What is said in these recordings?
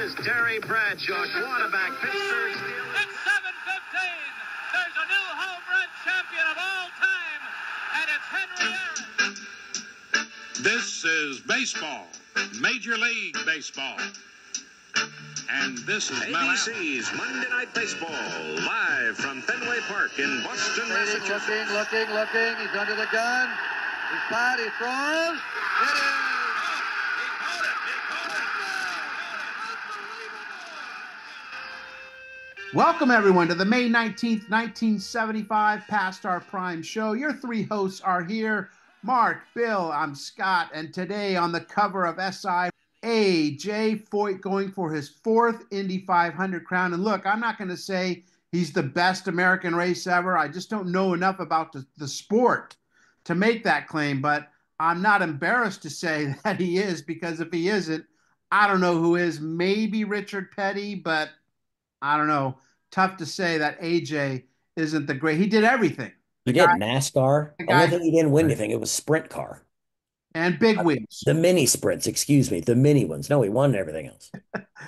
is Terry Bradshaw, quarterback, Pittsburgh Steelers. It's 7:15. There's a new home run champion of all time, and it's Henry Aaron. This is baseball, Major League Baseball. And this is ABC's Monday Night Baseball, live from Fenway Park in Boston, Massachusetts. Looking. He's under the gun. He's flat. He throws. It is. Welcome, everyone, to the May 19th, 1975 Past Our Prime show. Your three hosts are here, Mark, Bill, I'm Scott, and today on the cover of SI, AJ Foyt going for his fourth Indy 500 crown. And look, I'm not going to say he's the best American race ever. I just don't know enough about the sport to make that claim, but I'm not embarrassed to say that he is, because if he isn't, I don't know who is. Maybe Richard Petty, but I don't know. Tough to say that AJ isn't the great. He did everything. He did NASCAR. The only thing he didn't win anything, it was sprint car. And big wheels. The mini sprints, excuse me. The mini ones. No, he won everything else.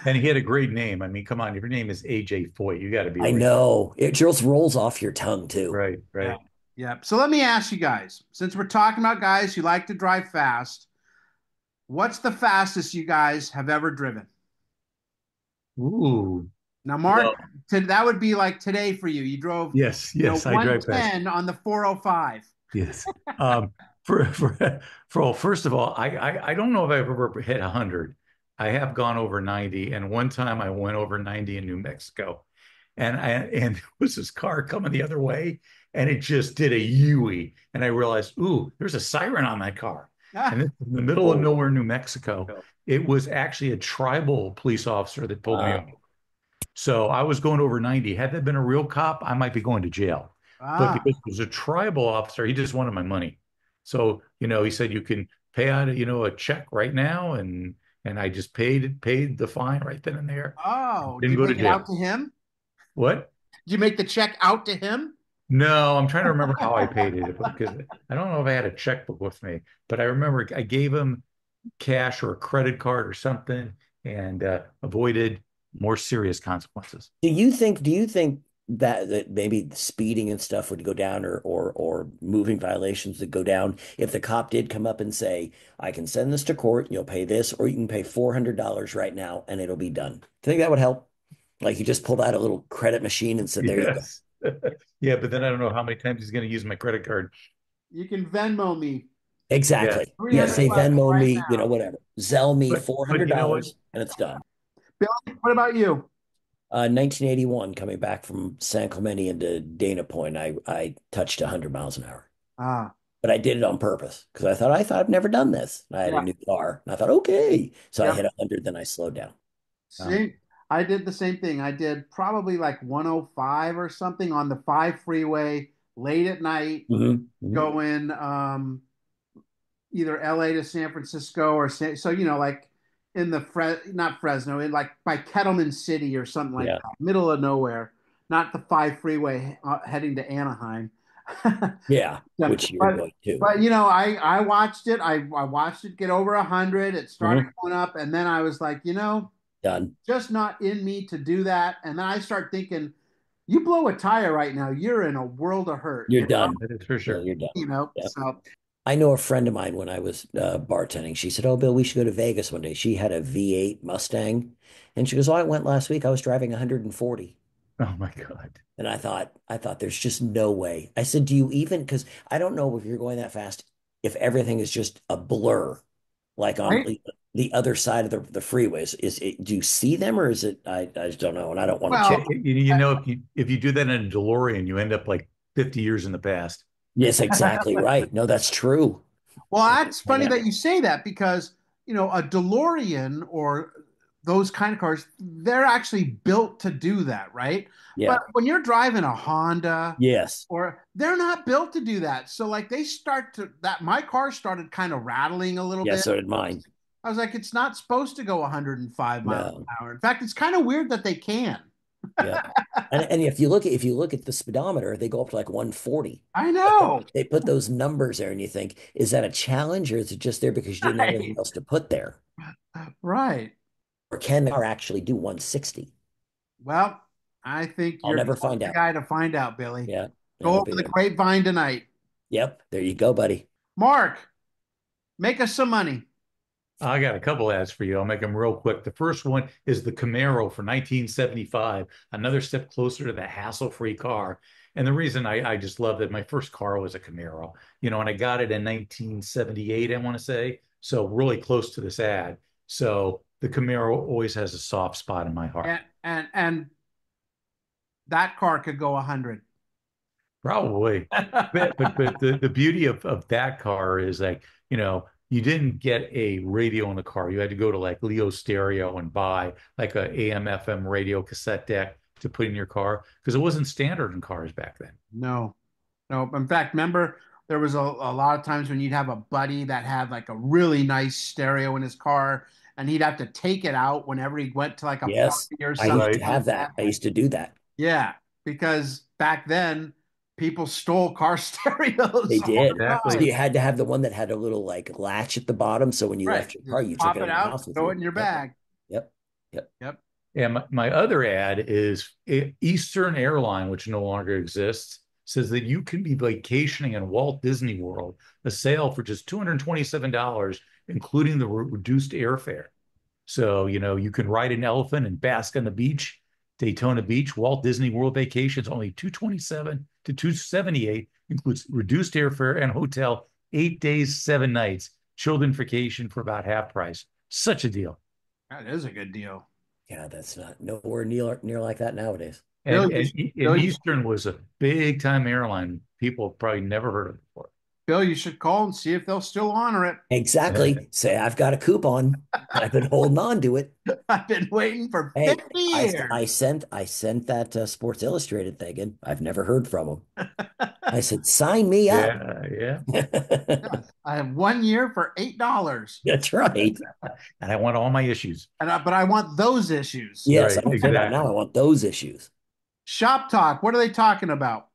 And he had a great name. I mean, come on. If your name is AJ Foyt, you got to be. I know. It just rolls off your tongue, too. Right. Yeah. So let me ask you guys, since we're talking about guys who like to drive fast, what's the fastest you guys have ever driven? Ooh. Now, Mark, that would be like today for you. You drove yes, I drive fast. on the 405. Yes. First of all, I don't know if I've ever hit 100. I have gone over 90, and one time I went over 90 in New Mexico, and there was this car coming the other way, and it just did a U-ey, and I realized, ooh, there's a siren on that car. And this is in the middle of nowhere, New Mexico. It was actually a tribal police officer that pulled me over. So I was going over 90. Had that been a real cop, I might be going to jail. But because it was a tribal officer, he just wanted my money. So, he said, you can pay out, a check right now. And I just paid the fine right then and there. Oh, didn't go to jail. Out to him? What? Did you make the check out to him? No, I'm trying to remember how I paid it, because I don't know if I had a checkbook with me, but I remember I gave him cash or a credit card or something, and avoided more serious consequences. Do you think that maybe speeding and stuff would go down, or moving violations would go down if the cop did come up and say, I can send this to court, you'll pay this, or you can pay $400 right now and it'll be done? Think that would help? Like you just pulled out a little credit machine and said, there you go. Yeah, but then I don't know how many times he's going to use my credit card. You can Venmo me. Exactly. Yeah, say Venmo me, now. Whatever. Zelle me $400 and it's done. Bill, what about you? 1981, coming back from San Clemente into Dana Point, I touched 100 miles an hour. But I did it on purpose because I thought I've never done this. I had a new car, and I thought, okay. So I hit 100, then I slowed down. See, I did the same thing. I did probably like 105 or something on the 5 freeway late at night, going either LA to San Francisco or like in the not Fresno, in like by Kettleman City or something like that, middle of nowhere, not the 5 freeway heading to Anaheim. Which you're going to. But I watched it. I watched it get over 100. It started going up, and then I was like, done. Just not in me to do that. And then I start thinking, you blow a tire right now, you're in a world of hurt. You're done. That is for sure. You're done. So. I know a friend of mine when I was bartending. She said, "Oh, Bill, we should go to Vegas one day." She had a V8 Mustang, and she goes, "Oh, I went last week. I was driving 140." Oh my God! And I thought, there's just no way. I said, "Do you even?" Because I don't know if you're going that fast, if everything is just a blur, like on the other side of the freeways. Do you see them, or is it? I just don't know, and I don't want to check. If you do that in a DeLorean, you end up like 50 years in the past. Yes, exactly right. No, that's true. Well, that's funny that you say that, because, a DeLorean or those kind of cars, they're actually built to do that, right? Yeah. But when you're driving a Honda, yes, or they're not built to do that. So like my car started kind of rattling a little bit. Yeah, so did mine. I was like, it's not supposed to go 105 miles an hour. In fact, it's kind of weird that they can. Yeah. And if you look at the speedometer, they go up to like 140. I know. They put those numbers there, and you think, is that a challenge, or is it just there because you didn't have anything else to put there? Right. can the car actually do 160? Well, I think I'll you're never just find the out. guy to find out, Billy. Yeah, Go that'll over be the it. grapevine tonight. Yep, there you go, buddy. Mark, make us some money. I got a couple ads for you. I'll make them real quick. The first one is the Camaro for 1975, another step closer to the hassle-free car. And the reason I just love that my first car was a Camaro, and I got it in 1978, I want to say. So really close to this ad. So the Camaro always has a soft spot in my heart. And that car could go 100. Probably. But the beauty of that car is like, you didn't get a radio in the car. You had to go to like Leo Stereo and buy like a AM FM radio cassette deck to put in your car because it wasn't standard in cars back then. No, no. In fact, remember there was a lot of times when you'd have a buddy that had like a really nice stereo in his car, and he'd have to take it out whenever he went to like a Yes, party or I used something Right. to like have that. that. I used to do that. Yeah, because back then people stole car stereos They all the did. So Exactly. time. you had to have the one that had a little like latch at the bottom. So when you Right. left your car, Just you took pop it it in the out, house with throw it you. in your Yep. bag. Yep. Yep. Yep. And my other ad is Eastern Airline, which no longer exists, says that you can be vacationing in Walt Disney World, a sale for just $227, including the reduced airfare. So, you can ride an elephant and bask on the beach, Daytona Beach, Walt Disney World vacations, only 227 to 278, includes reduced airfare and hotel, 8 days, 7 nights, children vacation for about half price. Such a deal. That is a good deal. Yeah, that's not nowhere near like that nowadays. Bill, And, you, and, and Bill, you, Eastern was a big time airline. People have probably never heard of it before. Bill, you should call and see if they'll still honor it. Exactly. Say I've got a coupon. I've been holding on to it. I've been waiting for Hey, 50 I years. I sent that Sports Illustrated thing in. I've never heard from them. I said, sign me up. Yeah, yeah. Yes, I have 1 year for $8, That's right. And I want all my issues. but I want those issues. Yes, I Right, don't care about now. exactly. I want those issues. Shop Talk. What are they talking about?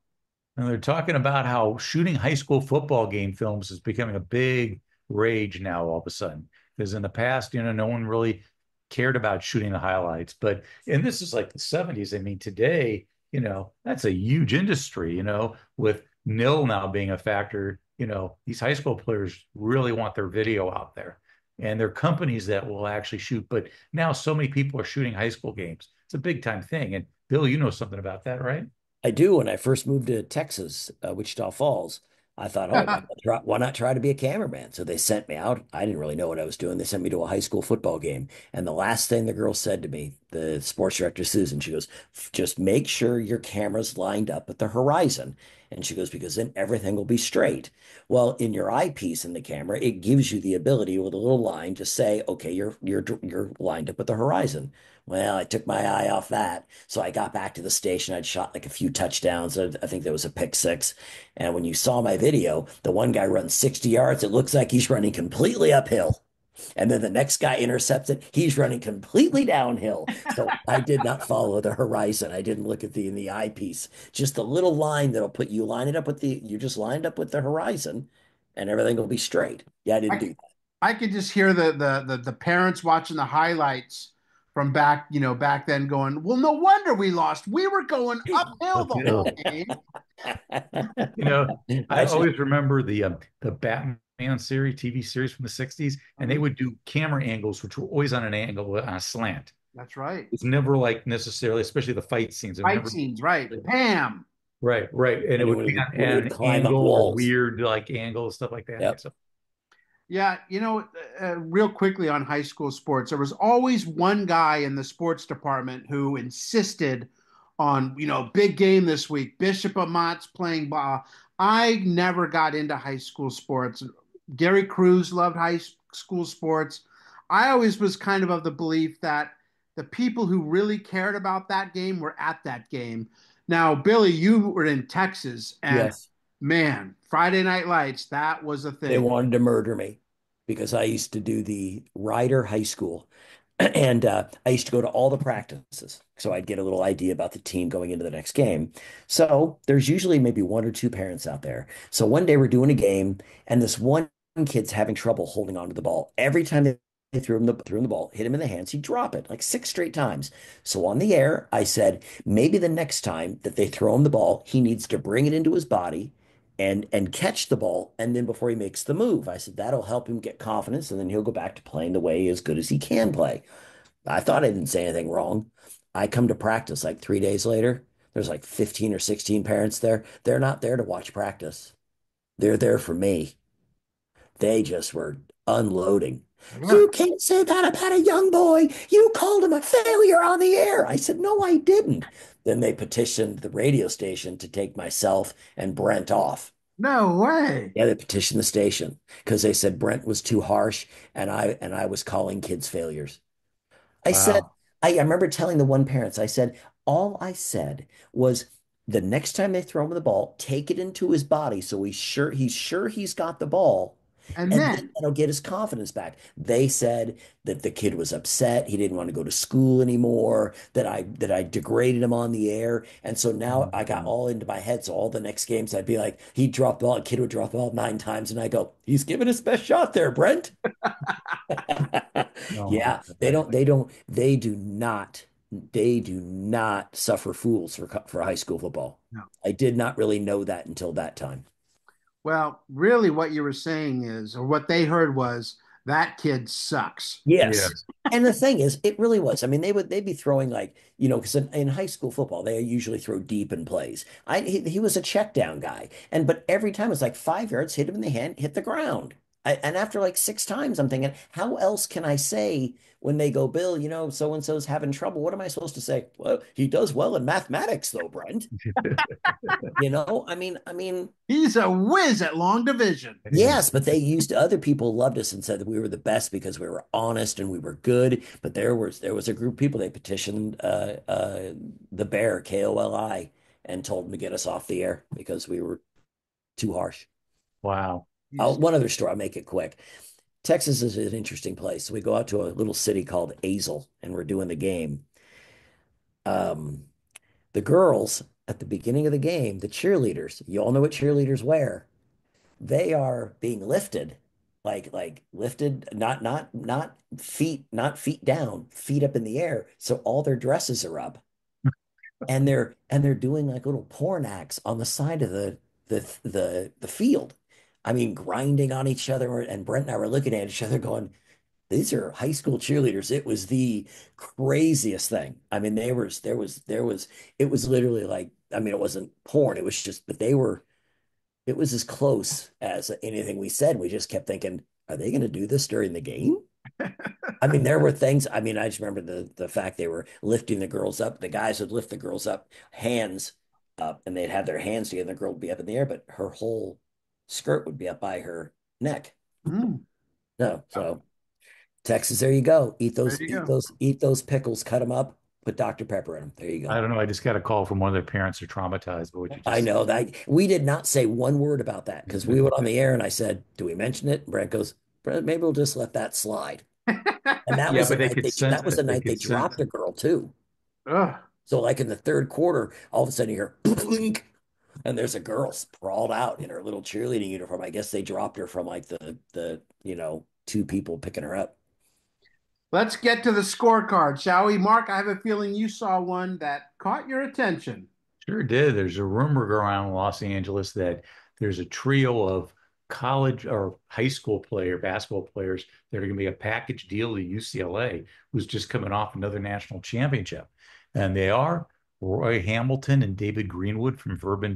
And they're talking about how shooting high school football game films is becoming a big rage now all of a sudden. Because in the past, no one really cared about shooting the highlights. And this is like the 70s. I mean, today, that's a huge industry, with nil now being a factor. These high school players really want their video out there. And there are companies that will actually shoot. But now so many people are shooting high school games. It's a big time thing. And Bill, you know something about that, right? I do. When I first moved to Texas, Wichita Falls, I thought, oh, why not try to be a cameraman? So they sent me out. I didn't really know what I was doing. They sent me to a high school football game. And the last thing the girl said to me, the sports director, Susan, she goes, just make sure your camera's lined up at the horizon. And she goes, because then everything will be straight. Well, in your eyepiece in the camera, it gives you the ability with a little line to say, okay, you're lined up at the horizon. Well, I took my eye off that. So I got back to the station. I'd shot like a few touchdowns. I think there was a pick six. And when you saw my video, the one guy runs 60 yards. It looks like he's running completely uphill. And then the next guy intercepts it. He's running completely downhill. So I did not follow the horizon. I didn't look at the in the eyepiece. Just a little line that'll put you line it up with you just lined up with the horizon and everything will be straight. Yeah, I didn't do I, that. I could just hear the parents watching the highlights from back then going, well, no wonder we lost. We were going uphill the whole game. I I should always remember the Batman TV series from the 60s, and they would do camera angles, which were always on an angle on a slant. That's right. It's never like necessarily, especially the fight scenes. It Fight never scenes, right. Bam. right, right. And it and would be on when it would an climb up angle or walls. weird like angle, stuff like that. Yep. So Yeah, real quickly on high school sports, there was always one guy in the sports department who insisted on, big game this week. Bishop Amont's playing ball. I never got into high school sports. Gary Cruz loved high school sports. I always was kind of the belief that the people who really cared about that game were at that game. Now, Billy, you were in Texas, and Yes. man, Friday Night Lights, that was a They thing. wanted to murder me because I used to do the Rider High School. And I used to go to all the practices. So I'd get a little idea about the team going into the next game. So there's usually maybe one or two parents out there. So one day we're doing a game, and this one kid's having trouble holding on to the ball. Every time they they threw him the ball, hit him in the hands, he'd drop it like 6 straight times. So on the air, I said, maybe the next time that they throw him the ball, he needs to bring it into his body and catch the ball, and then before he makes the move. I said that'll help him get confidence, and then he'll go back to playing the way as good as he can play. I thought I didn't say anything wrong. I come to practice like 3 days later. There's like 15 or 16 parents there. They're not there to watch practice. They're there for me. They just were unloading. You can't say that about a young boy. You called him a failure on the air. I said, no, I didn't. Then they petitioned the radio station to take myself and Brent off. No way. Yeah, they petitioned the station because they said Brent was too harsh and I was calling kids failures. I said, Wow. I remember telling the one parents, I said, all I said was the next time they throw him the ball, take it into his body so he's sure he's got the ball, And and then then, that'll get his confidence back. They said that the kid was upset, he didn't want to go to school anymore, that I degraded him on the air. And so now I got all into my head. So all the next games I'd be like, he'd drop the ball, a kid would drop the ball 9 times, and I go, he's giving his best shot there, Brent. Oh my Yeah, God. they do not suffer fools for high school football. no. I did not really know that until that time. Well, really, what you were saying is, or what they heard was, that kid sucks. Yes. Yes. And the thing is, it really was. I mean, they'd be throwing like, because in high school football, they usually throw deep in plays. He was a check down guy. But every time it's like 5 yards, hit him in the hand, hit the ground. And after like 6 times, I'm thinking, how else can I say when they go, Bill, so and so's having trouble? What am I supposed to say? Well, he does well in mathematics, though, Brent. I mean, He's a whiz at long division. yes, but they used other people loved us and said that we were the best because we were honest and we were good. But there was a group of people they petitioned the Bear KOLI and told them to get us off the air because we were too harsh. Wow. One other story, I'll make it quick. Texas is an interesting place. We go out to a little city called Azle and we're doing the game. Um, the girls at the beginning of the game, the cheerleaders, you all know what cheerleaders wear. They are being lifted, like lifted, not feet down, feet up in the air. So all their dresses are up, and they're doing like little porn acts on the side of the field. I mean, grinding on each other. And Brent and I were looking at each other, going, "These are high school cheerleaders." It was the craziest thing. I mean, it was literally like, I mean, it wasn't porn. It was just, but it was as close as anything we said. We just kept thinking, are they going to do this during the game? I mean, there were things. I mean, I just remember the fact they were lifting the girls up. The guys would lift the girls up, hands up, and they'd have their hands together. And the girl would be up in the air, but her whole skirt would be up by her neck. Mm, No, so Texas, there you go. Eat there those, you eat go. those, eat those pickles. Cut them up. Put Dr. Pepper in them. There you I go. don't know. I just got a call from one of their parents who are traumatized by what you I just know that we did not say one word about that because we said. went on the air and I said, "Do we mention it?" And Brent goes, "Brent, maybe we'll just let that slide." And that Yeah, was the but they night could that sense was the it. They night they could sense dropped a it. girl too. Ugh. So like in the third quarter, all of a sudden you hear blink, and there's a girl sprawled out in her little cheerleading uniform. I guess they dropped her from like the two people picking her up. Let's get to the scorecard, shall we? Mark, I have a feeling you saw one that caught your attention. Sure did. There's a rumor around Los Angeles that there's a trio of college or high school basketball players that are going to be a package deal to UCLA, who's just coming off another national championship. And they are Roy Hamilton and David Greenwood from Verbum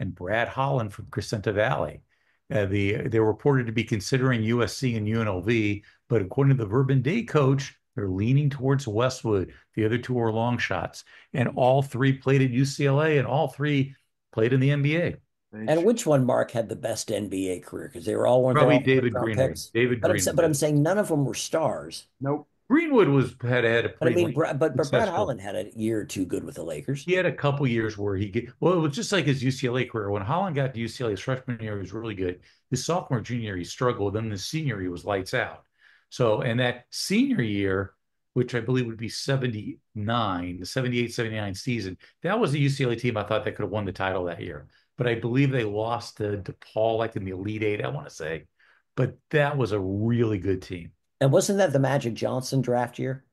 and Brad Holland from Crescenta Valley. They're reported to be considering USC and UNLV, but according to the Verbum coach, they're leaning towards Westwood. The other two are long shots, and all three played at UCLA, and all three played in the NBA. And which one, Mark, had the best NBA career? Because they're Probably all first David round Greenwood. picks. David But I'm Greenwood. saying none of them were stars. Nope. Greenwood had a But I pretty mean, lengthy, but Brad successful. Holland had a year or two good with the Lakers. He had a couple years where well, it was just like his UCLA career. When Holland got to UCLA, his freshman year, he was really good. His sophomore, junior year, he struggled. Then the senior, he was lights out. So, and that senior year, which I believe would be 79, the 78, 79 season, that was a UCLA team I thought that could have won the title that year. But I believe they lost to DePaul, like in the Elite Eight, I want to say. But that was a really good team. And wasn't that the Magic Johnson draft year?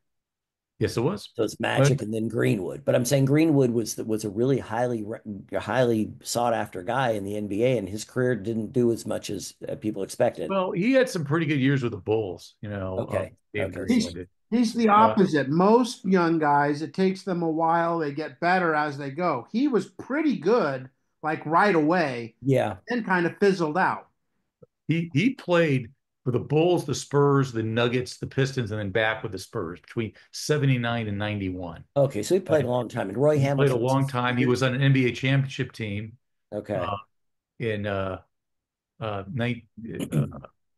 Yes, it was. So it's But Magic and then Greenwood. But I'm saying Greenwood was a really highly sought after guy in the NBA, and his career didn't do as much as people expected. well, he had some pretty good years with the Bulls, Okay. David Okay. So, He's Greenwood. he's the Uh, opposite. Most young guys, it takes them a while. They get better as they go. He was pretty good, like right away, yeah. and kind of fizzled out. he played for the Bulls, the Spurs, the Nuggets, the Pistons, and then back with the Spurs between 79 and 91. Okay. So he Uh, played a long time. And Roy he played a Hamilton long was time. He was on an NBA championship team okay. uh, in uh, ni- uh,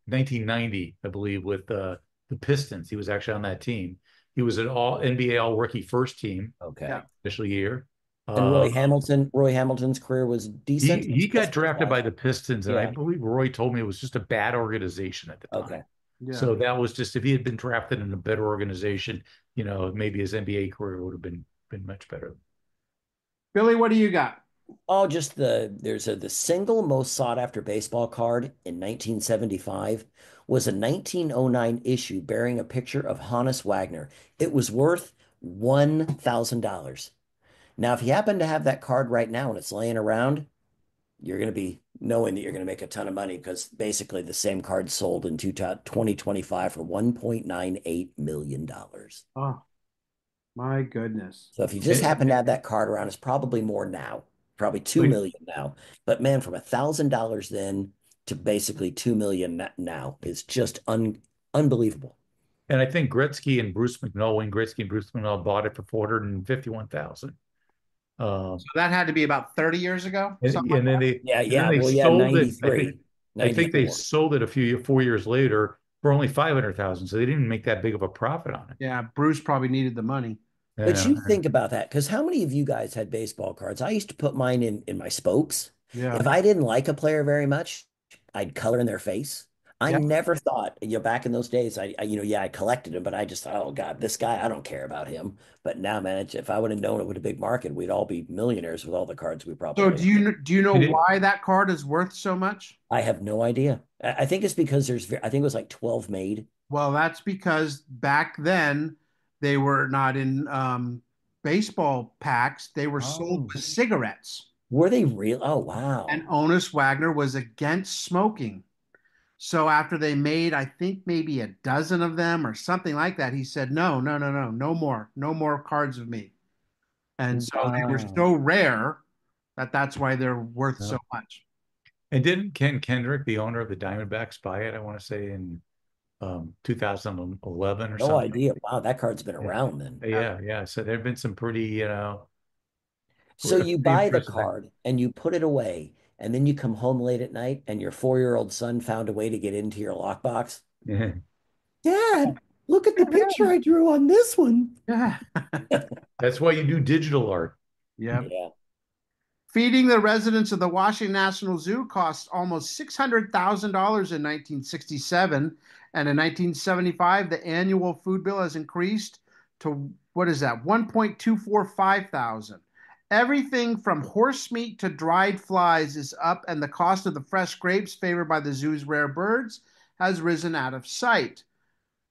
1990, I believe, with the Pistons. He was actually on that team. He was an all NBA All Rookie first team Yeah. Okay. official year. And Uh, Roy Hamilton's career was decent. he got Pistons drafted wise. by the Pistons, and I Yeah. believe Roy told me it was just a bad organization at the time. Okay. Yeah. So that was just if he had been drafted in a better organization, maybe his NBA career would have been much better. Billy, what do you got? Oh, just the single most sought after baseball card in 1975 was a 1909 issue bearing a picture of Hannes Wagner. It was worth $1,000. Now, if you happen to have that card right now and it's laying around, you're going to be knowing that you're going to make a ton of money because basically the same card sold in 2025 for $1.98 million. Oh, my goodness. So if you just And, happen to have that card around, it's probably more now, probably 2 but million now. But man, from $1,000 then to basically 2 million now is just unbelievable. and I think Gretzky and Bruce McNall, Wayne Gretzky and Bruce McNall bought it for 451,000. So that had to be about 30 years ago, And, something like and then that. they Yeah, and then yeah. they Well, yeah, sold it. 93, I think they 94. sold it 4 years later for only 500,000. So they didn't make that big of a profit on it. Yeah, Bruce probably needed the money. But you Yeah. think about that, because how many of you guys had baseball cards? I used to put mine in my spokes. Yeah. If I didn't like a player very much, I'd color in their face. I Yeah. never thought, back in those days, yeah, I collected them, but I just thought, oh God, this guy, I don't care about him. But now, man, if I would have known it was a big market, we'd all be millionaires with all the cards we So probably do have. you know And it, why that card is worth so much? I have no idea. I think it's because I think it was like 12 made. Well, that's because back then they were not in baseball packs. They were sold Oh, with cigarettes. were they real? Oh, And wow. Onus Wagner was against smoking. So after they made, I think maybe a dozen of them or something like that, he said, no, no, no, no, no more, no more cards of me. And so they were Wow. so rare that that's why they're worth yeah. so much. And didn't Ken Kendrick, the owner of the Diamondbacks, buy it? I want to say in 2011 or No something. idea. Wow, that card's been Yeah. around then. Yeah. So there have been some pretty, So you pretty buy the impressive things. card and you put it away, and then you come home late at night and your 4-year-old son found a way to get into your lockbox. Yeah. Dad, look at the picture I drew on this one. Yeah. That's why you do digital art. Yep. Yeah. Feeding the residents of the Washington National Zoo cost almost $600,000 in 1967. And in 1975, the annual food bill has increased to, what is that, 1.245 thousand. Everything from horse meat to dried flies is up, and the cost of the fresh grapes favored by the zoo's rare birds has risen out of sight.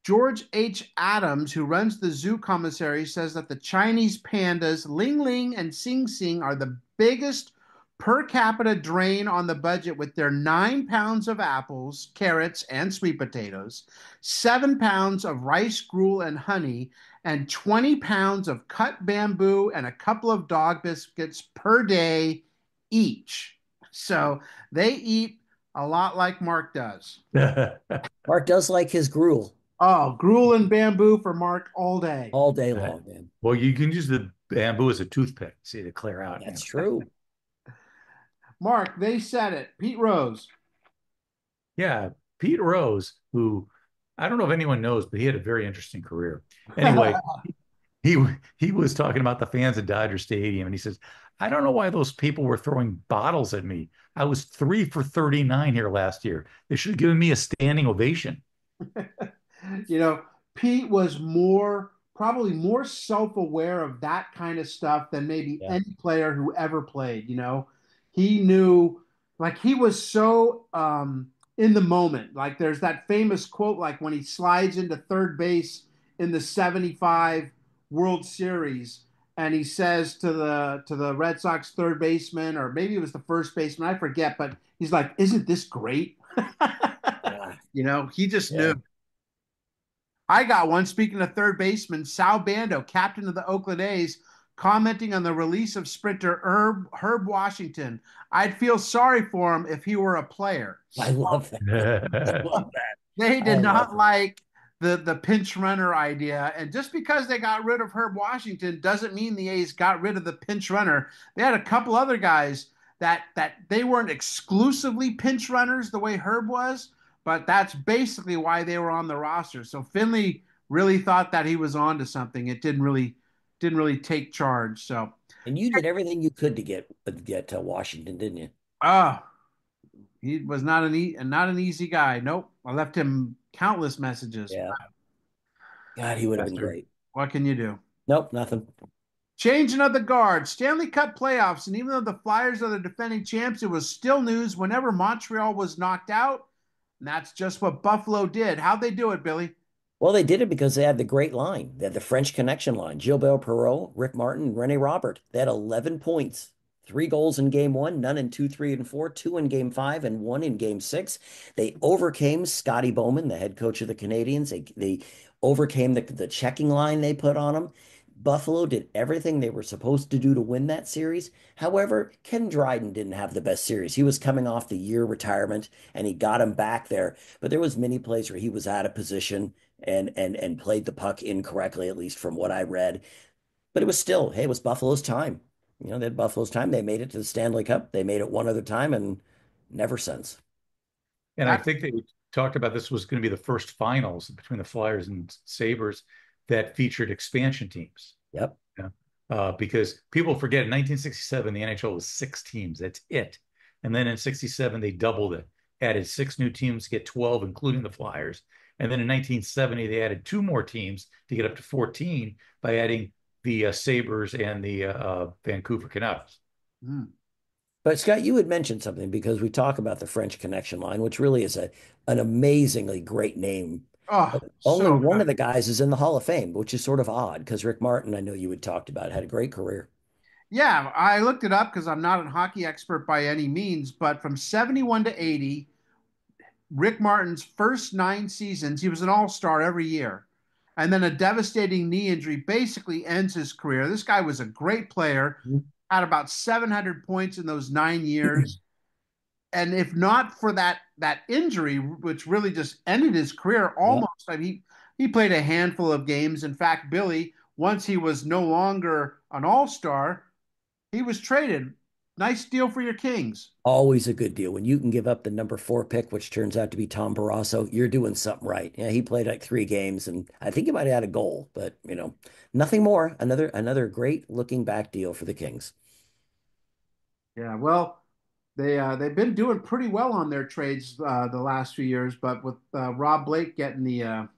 George H. Adams, who runs the zoo commissary, says that the Chinese pandas Ling Ling and Sing Sing are the biggest per capita drain on the budget with their 9 pounds of apples, carrots, and sweet potatoes, 7 pounds of rice gruel and honey, and 20 pounds of cut bamboo and a couple of dog biscuits per day each. So they eat a lot like Mark does. Mark does like his gruel Oh, gruel and bamboo for Mark all day. all day long, man. Well, you can use the bamboo as a toothpick, see, to clear out. That's true. Mark, they said it. Pete Rose. Yeah, Pete Rose, who I don't know if anyone knows, but he had a very interesting career. Anyway, he he was talking about the fans at Dodger Stadium, and he says, "I don't know why those people were throwing bottles at me. I was 3 for 39 here last year. They should have given me a standing ovation." You know, Pete was probably more self-aware of that kind of stuff than maybe Yeah. any player who ever played. He knew, like, he was so in the moment. Like there's that famous quote, like when he slides into third base in the '75 World Series, and he says to the Red Sox third baseman, or maybe it was the first baseman, I forget, but he's like, "Isn't this great?" Yeah. He just knew. Yeah. I got one. Speaking of third baseman, Sal Bando, captain of the Oakland A's, commenting on the release of sprinter Herb Washington. I'd feel sorry for him if he were a player. I love that. I love that. They I did love not that. like the pinch runner idea. And just because they got rid of Herb Washington doesn't mean the A's got rid of the pinch runner. They had a couple other guys that they weren't exclusively pinch runners the way Herb was, but that's basically why they were on the roster. So Finley really thought that he was on to something. It didn't really take charge. So And you did everything you could to get Washington, didn't you? ah, he was not an easy guy. Nope. I left him countless messages. Yeah. God, he would have been Bastard. great. What can you do? Nope, nothing. Changing of the guard, Stanley Cup playoffs, and even though the Flyers are the defending champs, it was still news whenever Montreal was knocked out. And that's just what Buffalo did. How'd they do it, Billy? Well, they did it because they had the great line. They had the French Connection line. Gilbert Perreault, Rick Martin, and Rene Robert. They had 11 points. 3 goals in game one, none in two, three, and four, two in game five, and one in game six. They overcame Scotty Bowman, the head coach of the Canadians. They overcame the checking line they put on them. Buffalo did everything they were supposed to do to win that series. However, Ken Dryden didn't have the best series. He was coming off the year retirement, and he got him back there. But there was many plays where he was out of position and played the puck incorrectly, at least from what I read. But it was still, hey, it was Buffalo's time. They had Buffalo's time. They made it to the Stanley Cup. They made it one other time and never since. And I That, think they talked about this was going to be the first finals between the Flyers and Sabres that featured expansion teams. Yep. Yeah. Because people forget in 1967, the NHL was 6 teams. That's it. And then in 67, they doubled it, added 6 new teams to get 12, including the Flyers. And then in 1970, they added 2 more teams to get up to 14 by adding the Sabres and the Vancouver Canucks. mm. But Scott, you had mentioned something because we talk about the French Connection line, which really is an amazingly great name. Oh, But only so one good. of the guys is in the Hall of Fame, which is sort of odd because Rick Martin, I know you had talked about, had a great career. Yeah, I looked it up because I'm not a hockey expert by any means, but from 71 to 80, Rick Martin's first 9 seasons, he was an all-star every year. And then a devastating knee injury basically ends his career. This guy was a great player, had about 700 points in those 9 years. And if not for that injury, which really just ended his career Yep. almost, I mean, he played a handful of games. In fact, Billy, once he was no longer an all-star, he was traded. Nice deal for your Kings. Always a good deal. When you can give up the number 4 pick, which turns out to be Tom Barrasso, you're doing something right. Yeah, he played like 3 games, and I think he might have had a goal, but nothing more. Another great looking back deal for the Kings. Yeah, well, they've been doing pretty well on their trades the last few years, but with Rob Blake getting the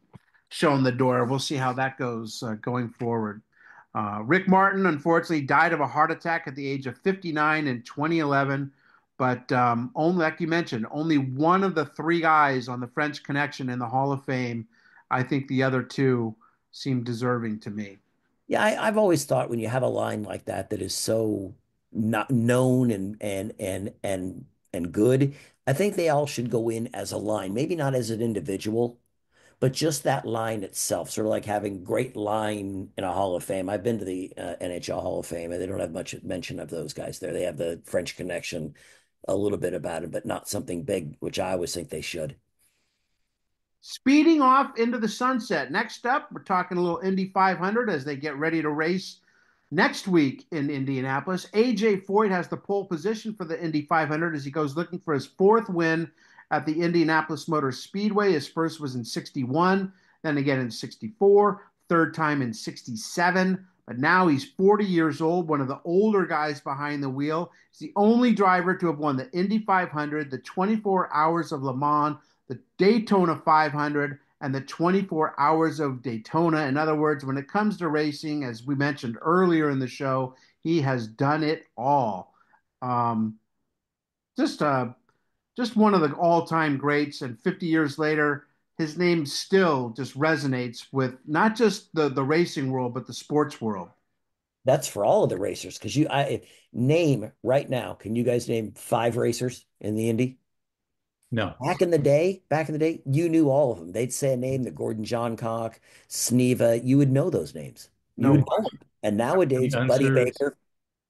shown the door, we'll see how that goes going forward. Rick Martin unfortunately died of a heart attack at the age of 59 in 2011, but only like you mentioned, only one of the 3 guys on the French Connection in the Hall of Fame. I think the other 2 seem deserving to me. Yeah, I've always thought when you have a line like that is so not known and good, I think they all should go in as a line, maybe not as an individual, but just that line itself, sort of like having great line in a Hall of Fame. I've been to the NHL Hall of Fame, and they don't have much mention of those guys there. They have the French Connection, a little bit about it, but not something big, which I always think they should. Speeding off into the sunset. Next up, we're talking a little Indy 500 as they get ready to race next week in Indianapolis. AJ Foyt has the pole position for the Indy 500 as he goes looking for his 4th win at the Indianapolis Motor Speedway. His first was in 61, then again in 64, third time in 67. But now he's 40 years old, one of the older guys behind the wheel. He's the only driver to have won the Indy 500, the 24 Hours of Le Mans, the Daytona 500, and the 24 Hours of Daytona. In other words, when it comes to racing, as we mentioned earlier in the show, he has done it all. Just just one of the all-time greats. And 50 years later, his name still just resonates with not just the racing world, but the sports world. That's for all of the racers. Because I name right now, can you guys name 5 racers in the Indy? No. Back in the day, you knew all of them. They'd say a name, the Gordon Johncock, Sneva, you would know those names. You No would know question. them. And The nowadaes, Buddy Unsers. Baker,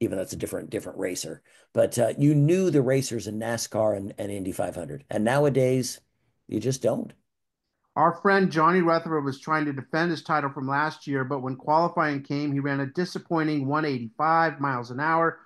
even though that's a different racer, but you knew the racers in NASCAR and Indy 500. And nowadays, you just don't. Our friend Johnny Rutherford was trying to defend his title from last year, but when qualifying came, he ran a disappointing 185 miles an hour.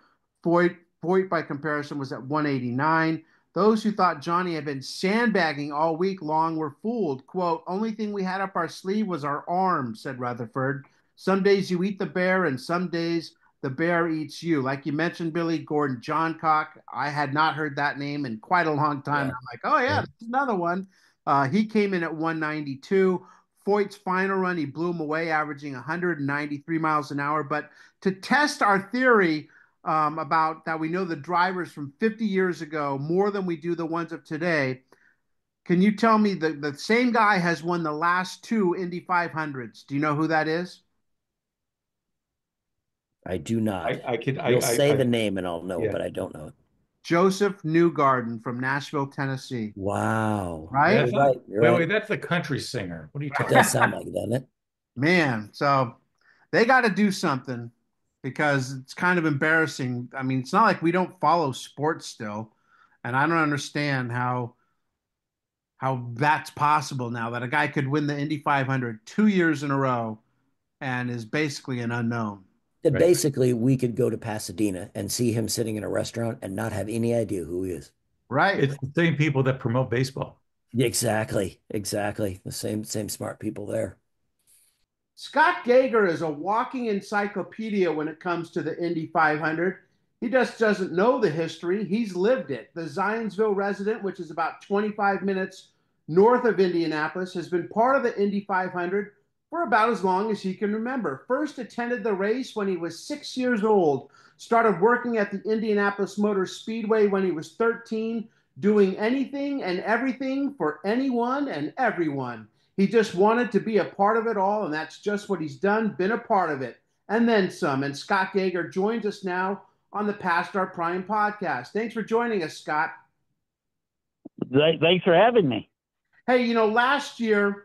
Foyt, by comparison, was at 189. Those who thought Johnny had been sandbagging all week long were fooled. Quote, only thing we had up our sleeve was our arms, said Rutherford. Some days you eat the bear, and some days the bear eats you. Like you mentioned, Billy Gordon Johncock. I had not heard that name in quite a long time. Yeah. I'm like, oh, yeah, Yeah. that's another one. He came in at 192. Foyt's final run, he blew him away, averaging 193 miles an hour. But to test our theory about that, we know the drivers from 50 years ago more than we do the ones of today. Can you tell me the same guy has won the last 2 Indy 500s? Do you know who that is? I do not. I could You'll say I the name and I'll know it, yeah. but I don't know it. Joseph Newgarden from Nashville, Tennessee. Wow. Right? You're That's not right. You're wait, right. wait, that's the country singer. What are you It talking does about? sound like it, doesn't it? Man, so they got to do something because it's kind of embarrassing. I mean, it's not like we don't follow sports still, and I don't understand how that's possible now that a guy could win the Indy 500 2 years in a row and is basically an unknown. That Right. basically we could go to Pasadena and see him sitting in a restaurant and not have any idea who he is. Right. It's the same people that promote baseball. Exactly. Exactly. The same smart people there. Scott Geiger is a walking encyclopedia when it comes to the Indy 500. He just doesn't know the history. He's lived it. The Zionsville resident, which is about 25 minutes north of Indianapolis, has been part of the Indy 500 for about as long as he can remember. First attended the race when he was 6 years old, started working at the Indianapolis Motor Speedway when he was 13, doing anything and everything for anyone and everyone. He just wanted to be a part of it all, and that's just what he's done, been a part of it, and then some. And Scott Geiger joins us now on the Past Our Prime podcast. Thanks for joining us, Scott. Thanks for having me. Hey, last year,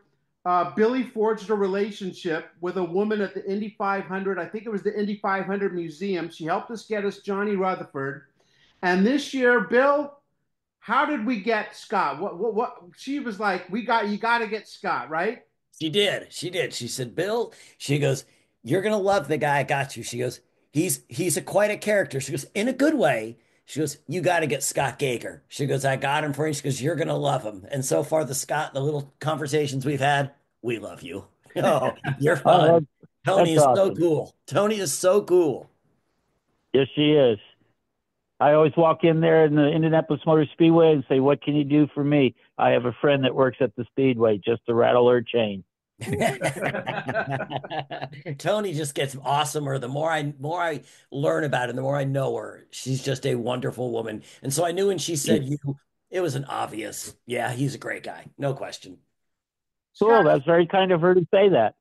Billy forged a relationship with a woman at the Indy 500. I think it was the Indy 500 Museum. She helped us get us Johnny Rutherford. And this year, Bill, how did we get Scott? What? She was like, you got to get Scott, right? She did. She did. She said, Bill, she goes, you're gonna love the guy I got you. She goes, he's quite a character. She goes, in a good way. She goes, you got to get Scott Gager. She goes, I got him for you. She goes, you're gonna love him. And so far, the little conversations we've had, we love you. Oh, you're Oh, fun. Tony that's is so awesome. cool. Tony is so cool. Yes, she is. I always walk in there in the Indianapolis Motor Speedway and say, "What can you do for me?" I have a friend that works at the Speedway just to rattle her chain. Tony just gets awesomer. The more I learn about her, the more I know her. She's just a wonderful woman. And so I knew when she said you, it was an obvious, yeah, he's a great guy. No question. Cool. Scott, That's very kind of her to say that.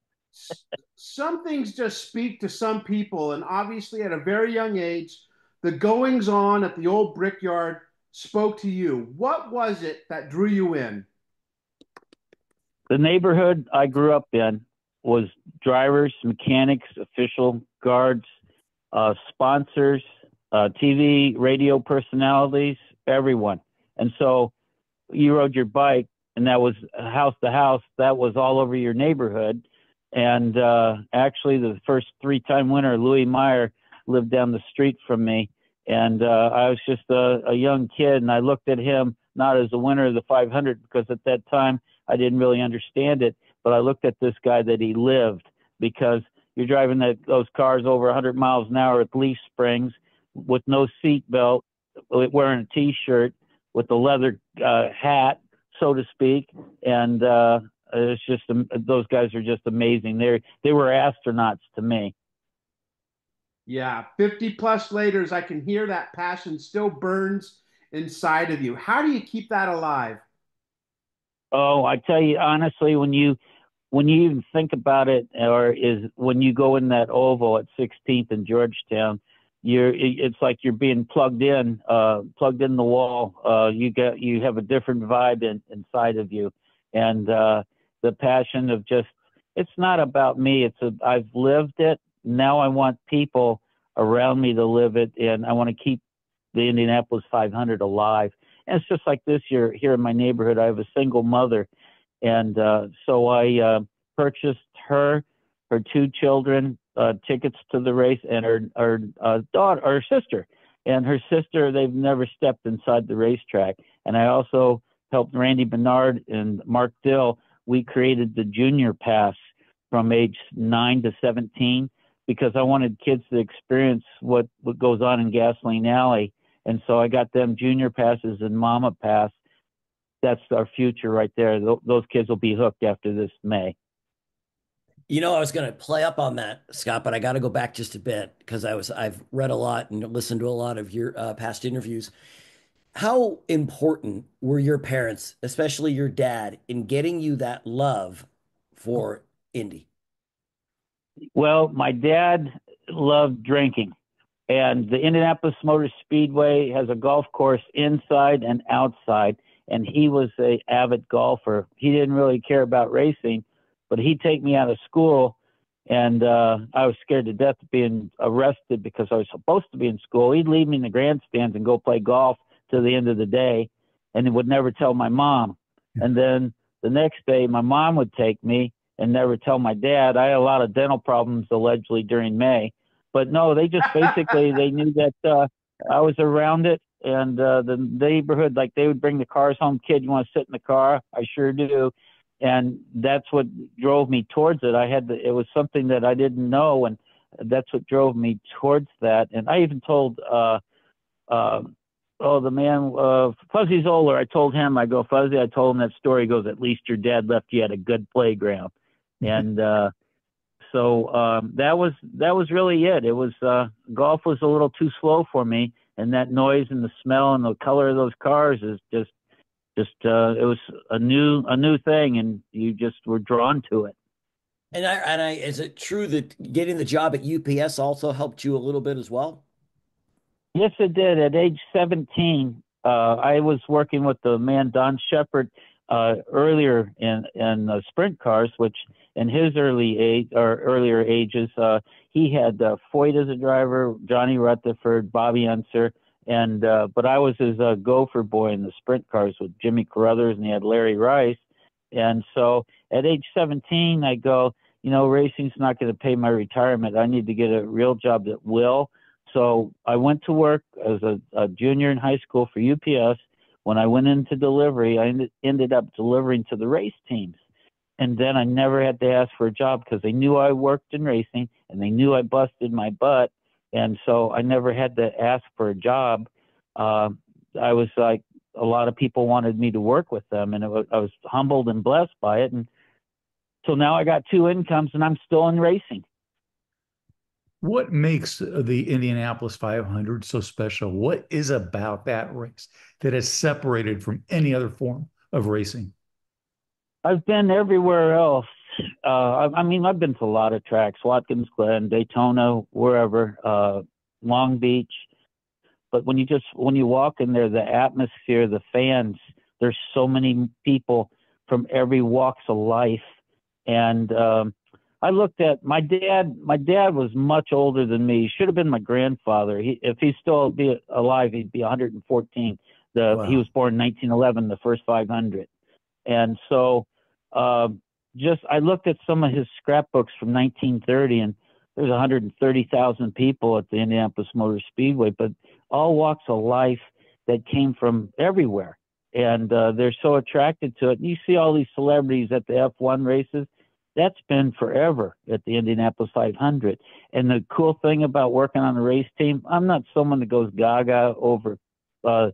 some things just speak to some people, and obviously at a very young age, the goings on at the old brickyard spoke to you. What was it that drew you in? The neighborhood I grew up in was drivers, mechanics, official guards, sponsors, TV, radio personalities, everyone. And so you rode your bike, and that was house to house. That was all over your neighborhood. And actually, the first 3-time winner, Louis Meyer, lived down the street from me. And I was just a young kid, and I looked at him not as a winner of the 500 because at that time I didn't really understand it. But I looked at this guy that he lived, because you're driving those cars over 100 miles an hour with leaf springs, with no seat belt, wearing a T-shirt, with a leather hat, so to speak, and it's just those guys are just amazing. They were astronauts to me. Yeah, 50 plus later, I can hear that passion still burns inside of you. How do you keep that alive? Oh, I tell you honestly, when you even think about it, or is when you go in that oval at 16th and Georgetown, it's like you're being plugged in the wall. You have a different vibe inside of you, and the passion of just, it's not about me. I've lived it. Now I want people around me to live it, and I want to keep the Indianapolis 500 alive. And it's just like this year here in my neighborhood. I have a single mother, and so I purchased her 2 children tickets to the race, and her daughter, or sister, and her sister. They've never stepped inside the racetrack. And I also helped Randy Bernard and Mark Dill. We created the junior pass from age 9 to 17 because I wanted kids to experience what goes on in Gasoline Alley. And so I got them junior passes and mama pass. That's our future right there. Those kids will be hooked after this May. You know, I was going to play up on that, Scott, but I got to go back just a bit because I've read a lot and listened to a lot of your past interviews. How important were your parents, especially your dad, in getting you that love for Indy? Well, my dad loved drinking, and the Indianapolis Motor Speedway has a golf course inside and outside, and he was an avid golfer. He didn't really care about racing, but he'd take me out of school, and I was scared to death of being arrested because I was supposed to be in school. He'd leave me in the grandstands and go play golf to the end of the day, and he would never tell my mom. And then the next day, my mom would take me and never tell my dad. I had a lot of dental problems allegedly during May, but no, they just basically, they knew that I was around it. And the neighborhood, like they would bring the cars home. Kid, you want to sit in the car? I sure do. And that's what drove me towards it. It was something that I didn't know, and that's what drove me towards that. And I even told, the man, Fuzzy Zoller, I told him, I go, Fuzzy, I told him that story. He goes, at least your dad left you at a good playground. And so that was really it. It was golf was a little too slow for me, and that noise and the smell and the color of those cars is just it was a new thing, and you just were drawn to it. And is it true that getting the job at UPS also helped you a little bit as well? Yes, it did. At age 17, I was working with the man Don Shepard earlier in sprint cars, which in his earlier ages, he had Foyt as a driver, Johnny Rutherford, Bobby Unser, and but I was his gopher boy in the sprint cars with Jimmy Carruthers, and he had Larry Rice. And so at age 17, I go, racing's not going to pay my retirement. I need to get a real job that will. So I went to work as a junior in high school for UPS. When I went into delivery, I ended up delivering to the race teams. And then I never had to ask for a job because they knew I worked in racing, and they knew I busted my butt. And so I never had to ask for a job. I was like, a lot of people wanted me to work with them, and I was humbled and blessed by it. And so now I got 2 incomes, and I'm still in racing. What makes the Indianapolis 500 so special? What is about that race that is separated from any other form of racing? I've been everywhere else. I've been to a lot of tracks, Watkins Glen, Daytona, wherever, Long Beach. But when you walk in there, the atmosphere, the fans, there's so many people from every walks of life. And I looked at my dad. My dad was much older than me. He should have been my grandfather. If he'd still be alive, he'd be 114. Wow. He was born in 1911, the first 500. And so I looked at some of his scrapbooks from 1930, and there's 130,000 people at the Indianapolis Motor Speedway, but all walks of life that came from everywhere. And they're so attracted to it. And you see all these celebrities at the F1 races. That's been forever at the Indianapolis 500. And the cool thing about working on a race team, I'm not someone that goes gaga over the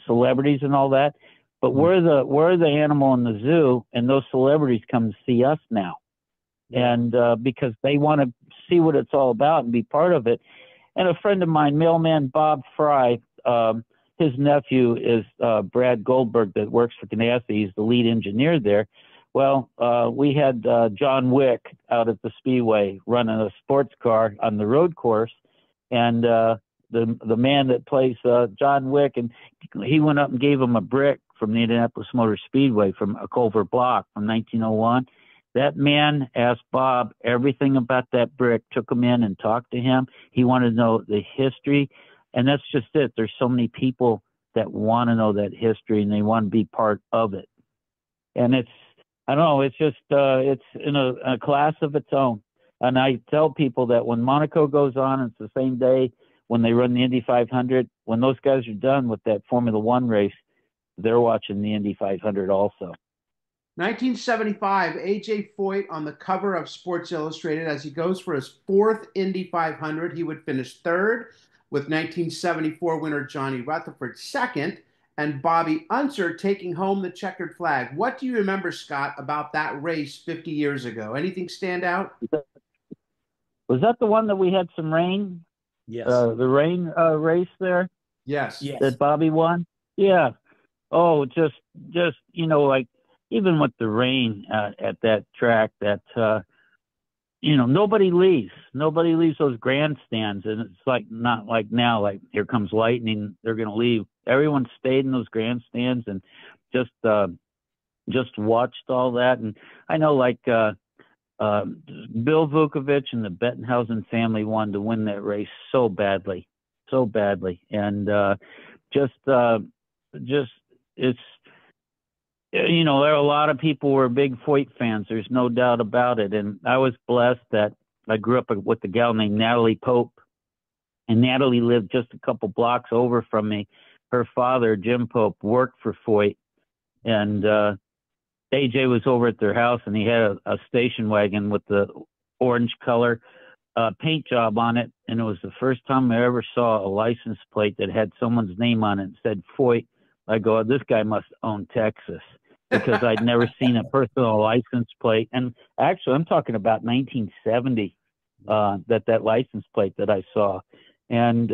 celebrities and all that, but we're the animal in the zoo, and those celebrities come to see us now. And because they want to see what it's all about and be part of it. And a friend of mine, mailman Bob Fry, his nephew is Brad Goldberg that works for Ganassi. He's the lead engineer there. Well, we had John Wick out at the Speedway running a sports car on the road course, and the man that plays John Wick, and he went up and gave him a brick from the Indianapolis Motor Speedway from a Culver block from 1901. That man asked Bob everything about that brick, took him in and talked to him. He wanted to know the history, and that's just it. There's so many people that want to know that history, and they want to be part of it. And it's, I don't know, it's just, it's in a class of its own. And I tell people that when Monaco goes on, it's the same day when they run the Indy 500. When those guys are done with that Formula One race, they're watching the Indy 500 also. 1975, AJ Foyt on the cover of Sports Illustrated as he goes for his fourth Indy 500. He would finish third, with 1974 winner Johnny Rutherford second, and Bobby Unser taking home the checkered flag. What do you remember, Scott, about that race 50 years ago? Anything stand out? Was that the one that we had some rain? Yes. The rain race there? Yes. Yes. That Bobby won? Yeah. Oh, just you know, like, even with the rain at that track, that you know, nobody leaves those grandstands, and it's like not like now, like here comes lightning, they're gonna leave. Everyone stayed in those grandstands and just watched all that. And I know, like Bill Vukovich and the Bettenhausen family wanted to win that race so badly, and just it's, you know, there are a lot of people who are big Foyt fans. There's no doubt about it. And I was blessed that I grew up with a gal named Natalie Pope, and Natalie lived just a couple blocks over from me. Her father, Jim Pope, worked for Foyt, and AJ was over at their house, and he had a station wagon with the orange color paint job on it. And it was the first time I ever saw a license plate that had someone's name on it and said Foyt. I go, this guy must own Texas, because I'd never seen a personal license plate. And actually, I'm talking about 1970, that license plate that I saw. And,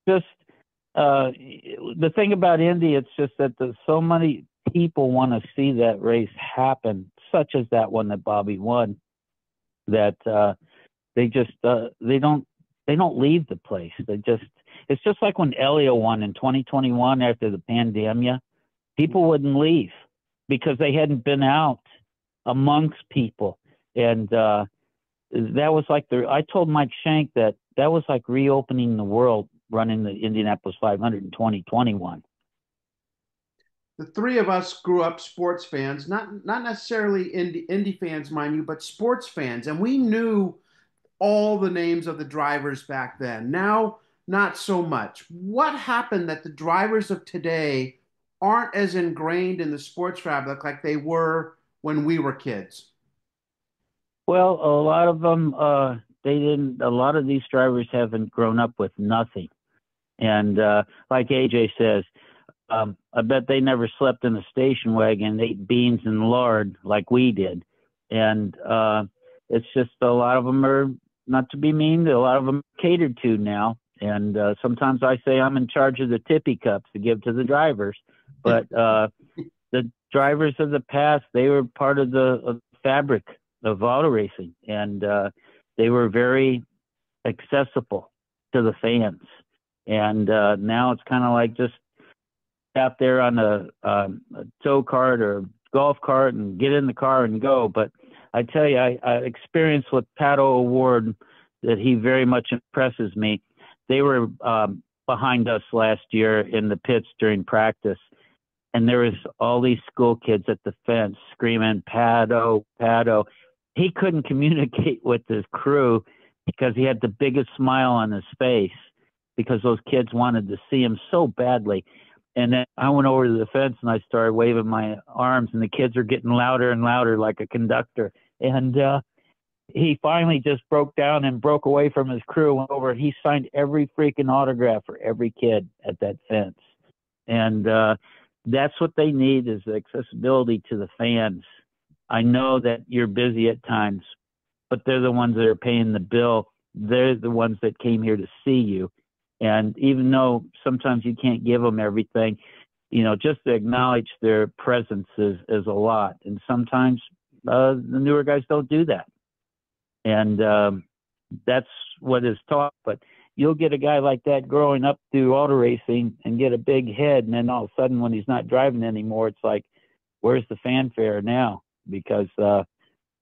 just the thing about Indy, it's just that so many people want to see that race happen, such as that one that Bobby won, that they just they don't leave the place. It's just like when Elio won in 2021 after the pandemia. People wouldn't leave because they hadn't been out amongst people. And that was like I told Mike Shank that was like reopening the world, running the Indianapolis 500 in 2021. The three of us grew up sports fans, not necessarily Indy fans, mind you, but sports fans. And we knew all the names of the drivers back then. Now, not so much. What happened that the drivers of today aren't as ingrained in the sports fabric like they were when we were kids? Well, a lot of them, they didn't. A lot of these drivers haven't grown up with nothing, and like AJ says, I bet they never slept in a station wagon, ate beans and lard like we did, and it's just a lot of them are, not to be mean, a lot of them are catered to now. And sometimes I say I'm in charge of the tippy cups to give to the drivers. But the drivers of the past, they were part of the fabric of auto racing. And they were very accessible to the fans. And now it's kind of like just out there on a tow cart or golf cart and get in the car and go. But I tell you, I experienced with Pato O'Ward that he very much impresses me. They were behind us last year in the pits during practice, and there was all these school kids at the fence screaming, Pato, Pato. He couldn't communicate with his crew because he had the biggest smile on his face because those kids wanted to see him so badly. And then I went over to the fence and I started waving my arms, and the kids are getting louder and louder like a conductor. And he finally just broke down and broke away from his crew, went over, and he signed every freaking autograph for every kid at that fence. And that's what they need, is accessibility to the fans. I know that you're busy at times, but they're the ones that are paying the bill. They're the ones that came here to see you. And even though sometimes you can't give them everything, just to acknowledge their presence is a lot. And sometimes the newer guys don't do that. And that's what is taught. But you'll get a guy like that growing up through auto racing and get a big head. And then all of a sudden, when he's not driving anymore, it's like, where's the fanfare now? Because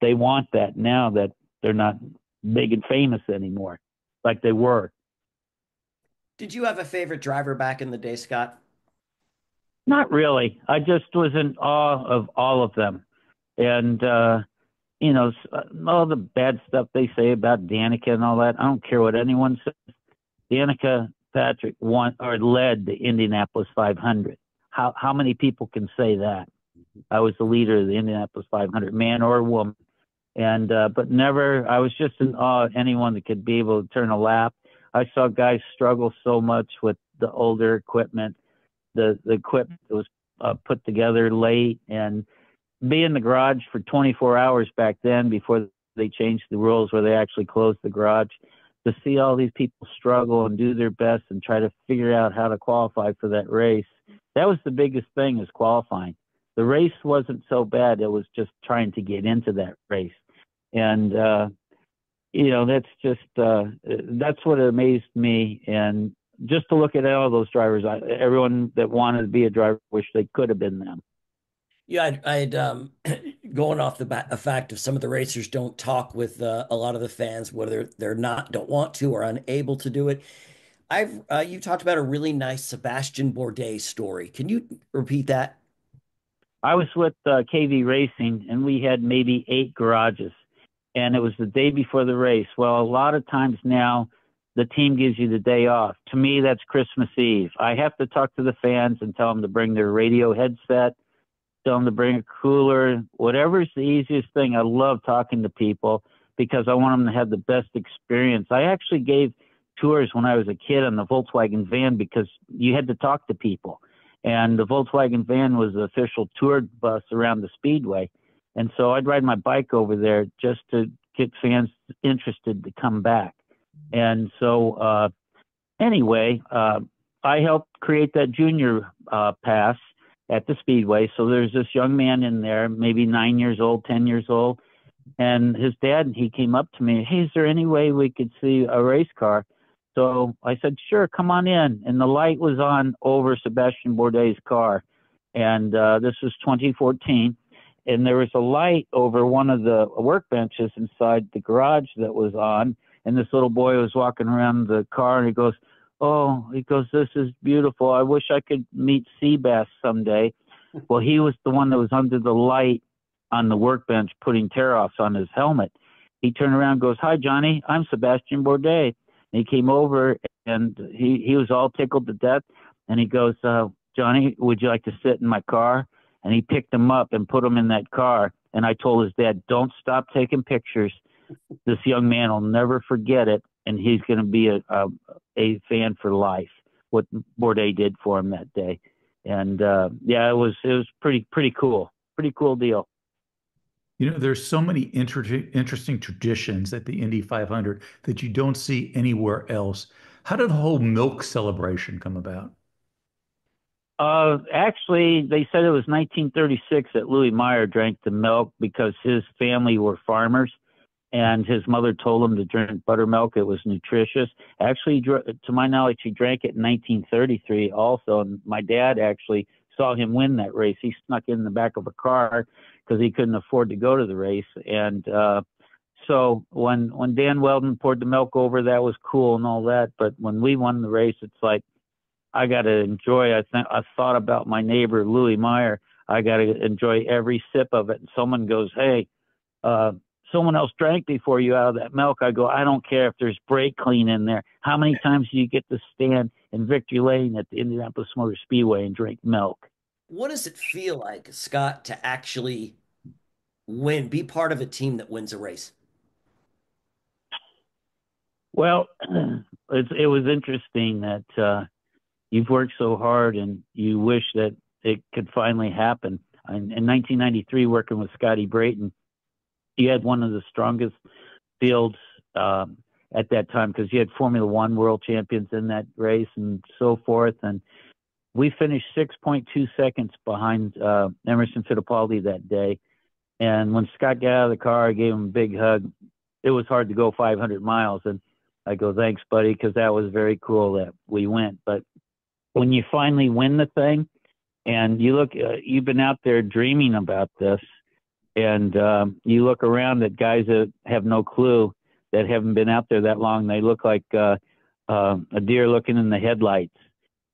they want that now that they're not big and famous anymore like they were. Did you have a favorite driver back in the day, Scott? Not really. I just was in awe of all of them. And, all the bad stuff they say about Danica and all that, I don't care what anyone says. Danica Patrick won or led the Indianapolis 500. How many people can say that? I was the leader of the Indianapolis 500, man or woman. And, but never, I was just in awe of anyone that could be able to turn a lap. I saw guys struggle so much with the older equipment, the equipment that was put together late, and be in the garage for 24 hours back then before they changed the rules where they actually closed the garage, to see all these people struggle and do their best and try to figure out how to qualify for that race. That was the biggest thing, is qualifying. The race wasn't so bad. It was just trying to get into that race. And, that's just, that's what amazed me. And just to look at all those drivers, everyone that wanted to be a driver wished they could have been them. Yeah, I'd going off the fact of some of the racers don't talk with a lot of the fans, whether don't want to or unable to do it. You talked about a really nice Sebastian Bourdais story. Can you repeat that? I was with KV Racing, and we had maybe 8 garages, and it was the day before the race. Well, a lot of times now, the team gives you the day off. To me, that's Christmas Eve. I have to talk to the fans and tell them to bring their radio headset, tell them to bring a cooler, whatever's the easiest thing. I love talking to people because I want them to have the best experience. I actually gave tours when I was a kid on the Volkswagen van because you had to talk to people. And the Volkswagen van was the official tour bus around the speedway. And so I'd ride my bike over there just to get fans interested to come back. And so anyway, I helped create that junior pass at the speedway. So there's this young man in there, maybe 9 years old, 10 years old. And his dad, he came up to me, hey, is there any way we could see a race car? So I said, sure, come on in. And the light was on over Sebastian Bourdais' car. And this was 2014. And there was a light over one of the workbenches inside the garage that was on. And this little boy was walking around the car, and he goes, this is beautiful. I wish I could meet Seabass someday. Well, he was the one that was under the light on the workbench putting tear-offs on his helmet. He turned around and goes, hi, Johnny, I'm Sebastian Bourdais. And he came over, and he was all tickled to death. And he goes, Johnny, would you like to sit in my car? And he picked him up and put him in that car. And I told his dad, don't stop taking pictures. This young man will never forget it, and he's going to be a fan for life, what Bourdais did for him that day. And, it was pretty cool. Pretty cool deal. There's so many interesting traditions at the Indy 500 that you don't see anywhere else. How did the whole milk celebration come about? Actually, they said it was 1936 that Louis Meyer drank the milk because his family were farmers, and his mother told him to drink buttermilk. It was nutritious. Actually, to my knowledge, he drank it in 1933 also, and my dad actually saw him win that race. He snuck in the back of a car because he couldn't afford to go to the race. And so when Dan Weldon poured the milk over, that was cool and all that. But when we won the race, it's like, I got to enjoy. I thought about my neighbor, Louis Meyer. I got to enjoy every sip of it. And someone goes, hey, someone else drank before you out of that milk. I go, I don't care if there's brake clean in there. How many times do you get to stand in Victory Lane at the Indianapolis Motor Speedway and drink milk? What does it feel like, Scott, to actually be part of a team that wins a race? Well, it was interesting that you've worked so hard and you wish that it could finally happen. In 1993, working with Scotty Brayton, he had one of the strongest fields at that time, because you had Formula One world champions in that race and so forth. And we finished 6.2 seconds behind Emerson Fittipaldi that day. And when Scott got out of the car, I gave him a big hug. It was hard to go 500 miles. And I go, thanks, buddy, because that was very cool that we went. But when you finally win the thing, and you look, you've been out there dreaming about this, and you look around at guys that have no clue, that haven't been out there that long. They look like a deer looking in the headlights.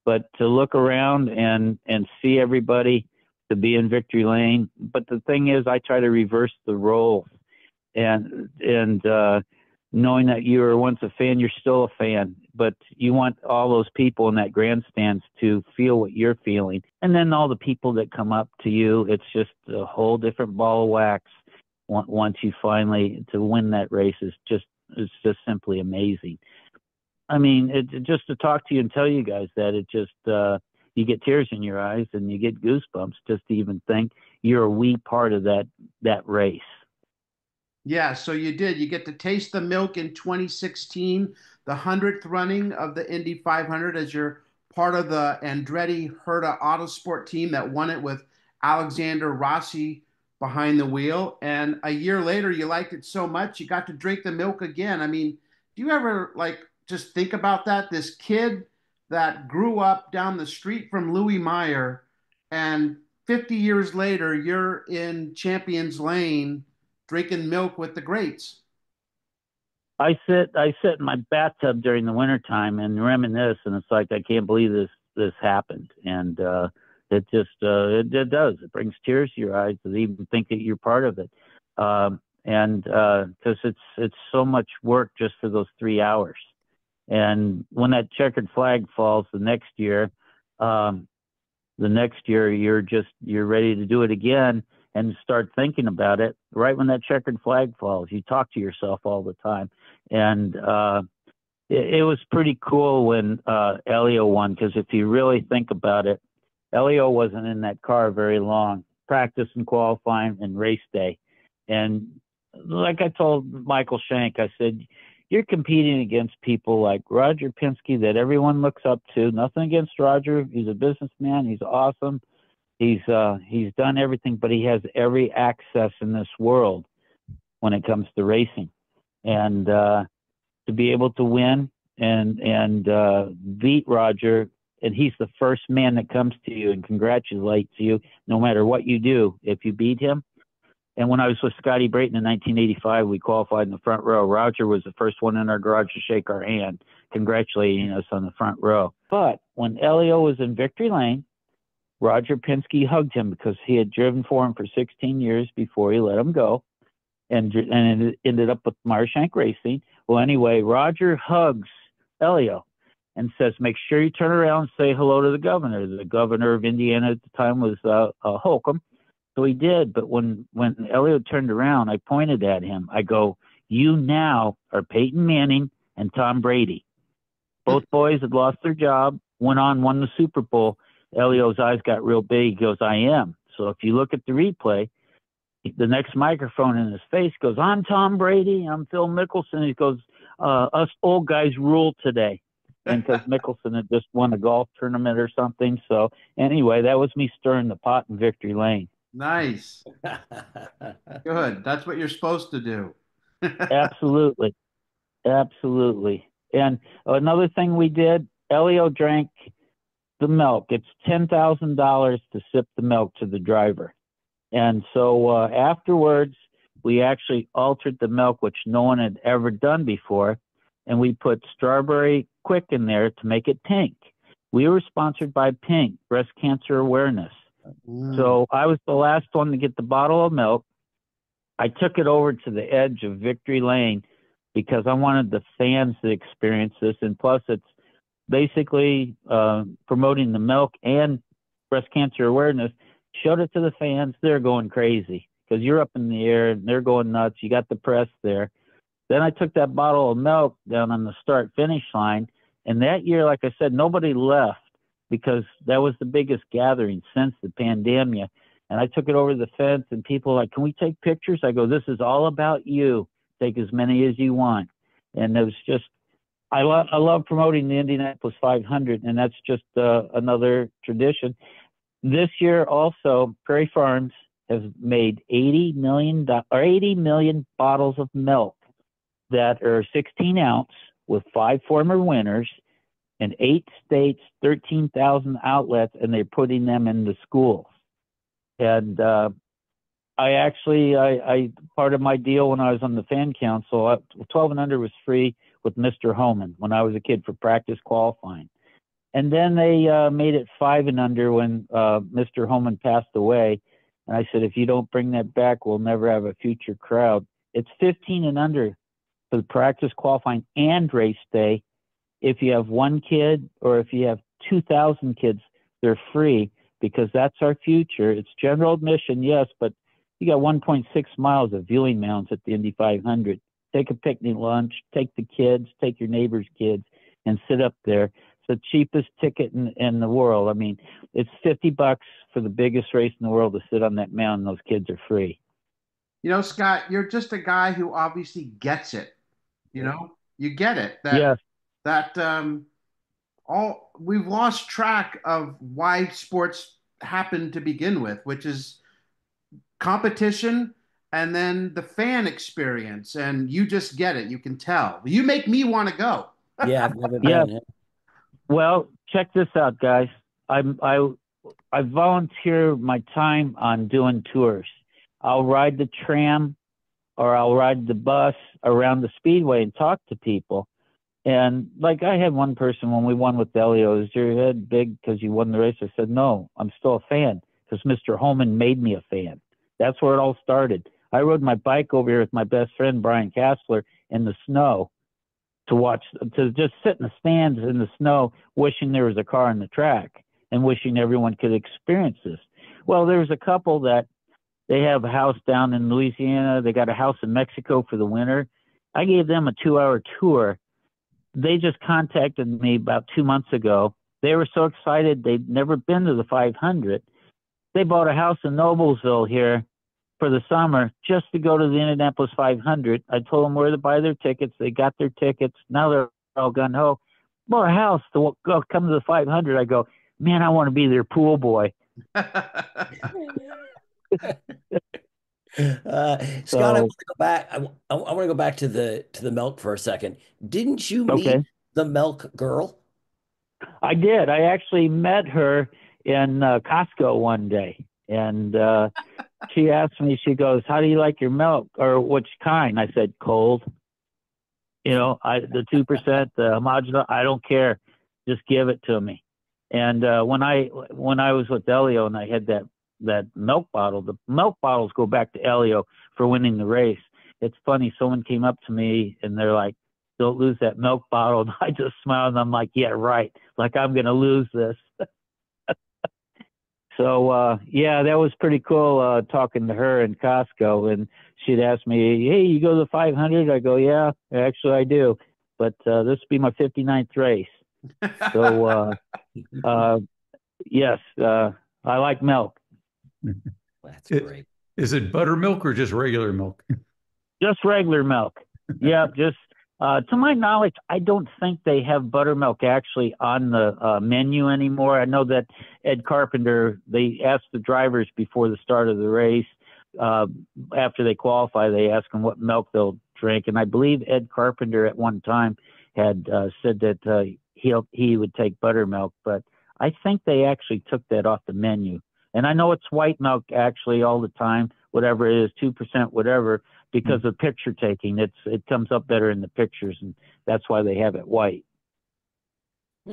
But to look around and see everybody, to be in victory lane. But the thing is, I try to reverse the roles, and knowing that you were once a fan, you're still a fan, but you want all those people in that grandstands to feel what you're feeling. And then all the people that come up to you, it's just a whole different ball of wax. Once you finally to win that race is just simply amazing. I mean, just to talk to you and tell you guys that, it just, you get tears in your eyes and you get goosebumps just to even think you're a wee part of that race. Yeah, so you did. You get to taste the milk in 2016, the 100th running of the Indy 500, as you're part of the Andretti Herta Autosport team that won it with Alexander Rossi behind the wheel. And a year later, you liked it so much, you got to drink the milk again. I mean, do you ever just think about that? This kid that grew up down the street from Louis Meyer, and 50 years later, you're in Champions Lane drinking milk with the greats. I sit in my bathtub during the wintertime and reminisce, and it's like, I can't believe this happened. And it just it does. It brings tears to your eyes to even think that you're part of it. And because it's so much work just for those 3 hours. And when that checkered flag falls the next year, you're ready to do it again and start thinking about it. Right when that checkered flag falls, you talk to yourself all the time. And it was pretty cool when Elio won, because if you really think about it, Elio wasn't in that car very long, practice and qualifying and race day. And like I told Michael Shank, I said, you're competing against people like Roger Penske that everyone looks up to. Nothing against Roger. He's a businessman. He's awesome. He's done everything, but he has every access in this world when it comes to racing. And to be able to win and beat Roger, and he's the first man that comes to you and congratulates you no matter what you do if you beat him. And when I was with Scotty Brayton in 1985, we qualified in the front row. Roger was the first one in our garage to shake our hand, congratulating us on the front row. But when Elio was in victory lane, Roger Penske hugged him because he had driven for him for 16 years before he let him go, and it ended up with Meyer-Shank Racing. Well, anyway, Roger hugs Elio and says, make sure you turn around and say hello to the governor. The governor of Indiana at the time was Holcomb. So he did, but when Elio turned around, I pointed at him. I go, you now are Peyton Manning and Tom Brady. Both boys had lost their job, won the Super Bowl. Elio's eyes got real big. He goes, I am. So if you look at the replay, the next microphone in his face goes, I'm Tom Brady. I'm Phil Mickelson. He goes, us old guys rule today. And because Mickelson had just won a golf tournament or something. So anyway, that was me stirring the pot in victory lane. Nice. Good. That's what you're supposed to do. Absolutely. And another thing we did, Elio drank the milk. It's $10,000 to sip the milk to the driver. And so afterwards, we actually altered the milk, which no one had ever done before. And we put strawberry quick in there to make it pink. We were sponsored by Pink, Breast Cancer Awareness. So I was the last one to get the bottle of milk. I took it over to the edge of victory lane because I wanted the fans to experience this. And plus, it's basically promoting the milk and breast cancer awareness. Showed it to the fans. They're going crazy because you're up in the air and they're going nuts. You got the press there. Then I took that bottle of milk down on the start-finish line. And that year, like I said, nobody left, because that was the biggest gathering since the pandemic. And I took it over the fence, and people were like, can we take pictures? I go, this is all about you. Take as many as you want. And it was just, I love promoting the Indianapolis 500, and that's just another tradition. This year also, Prairie Farms has made 80 million bottles of milk that are 16 ounce with 5 former winners in 8 states, 13,000 outlets, and they're putting them in the schools. And I part of my deal when I was on the fan council, 12 and under was free with Mr. Homan when I was a kid for practice qualifying. And then they made it 5 and under when Mr. Homan passed away. And I said, if you don't bring that back, we'll never have a future crowd. It's 15 and under for the practice qualifying and race day. If you have 1 kid or if you have 2,000 kids, they're free because that's our future. It's general admission, yes, but you got 1.6 miles of viewing mounds at the Indy 500. Take a picnic lunch, take the kids, take your neighbor's kids, and sit up there. It's the cheapest ticket in the world. I mean, it's $50 for the biggest race in the world to sit on that mountain. Those kids are free. You know, Scott, you're just a guy who obviously gets it. You know, you get it. Yes. All we've lost track of why sports happen to begin with, which is competition and then the fan experience. And you just get it. You can tell. You make me want to go. Yeah, I've never been. Yeah. Well, check this out, guys. I volunteer my time on doing tours. I'll ride the tram or I'll ride the bus around the speedway and talk to people. And like I had one person when we won with Elio, is your head big because you won the race? I said, no, I'm still a fan because Mr. Holman made me a fan. That's where it all started. I rode my bike over here with my best friend, Brian Kassler, in the snow to just sit in the stands in the snow, wishing there was a car on the track and wishing everyone could experience this. Well, there was a couple that they have a house down in Louisiana. They got a house in Mexico for the winter. I gave them a 2-hour tour. They just contacted me about 2 months ago. They were so excited. They'd never been to the 500. They bought a house in Noblesville here for the summer just to go to the Indianapolis 500. I told them where to buy their tickets. They got their tickets. Now they're all gun-ho. Bought a house to go come to the 500. I go, man, I want to be their pool boy. Scott, I want to go back. I want to go back to the milk for a second. Didn't you meet the milk girl? I did. I actually met her in Costco one day, and she asked me. She goes, "How do you like your milk, or which kind?" I said, "Cold." You know, the 2%, the homogeneous. I don't care. Just give it to me. And when I was with Elio and I had that milk bottle, the milk bottles go back to Elio for winning the race. It's funny. Someone came up to me and they're like, "Don't lose that milk bottle." And I just smiled and I'm like, "Yeah, right. Like I'm going to lose this." So, yeah, that was pretty cool talking to her in Costco. And she'd ask me, "Hey, you go to the 500? I go, "Yeah, actually I do. But this will be my 59th race." So, yes, I like milk. That's great. Is it buttermilk or just regular milk? Just regular milk. Yeah, just to my knowledge, I don't think they have buttermilk actually on the menu anymore. I know that Ed Carpenter, they asked the drivers before the start of the race, after they qualify, they ask them what milk they'll drink. And I believe Ed Carpenter at one time had said that he would take buttermilk, but I think they actually took that off the menu. And I know it's white milk actually all the time, whatever it is, 2%, whatever, because of picture taking. It comes up better in the pictures, and that's why they have it white.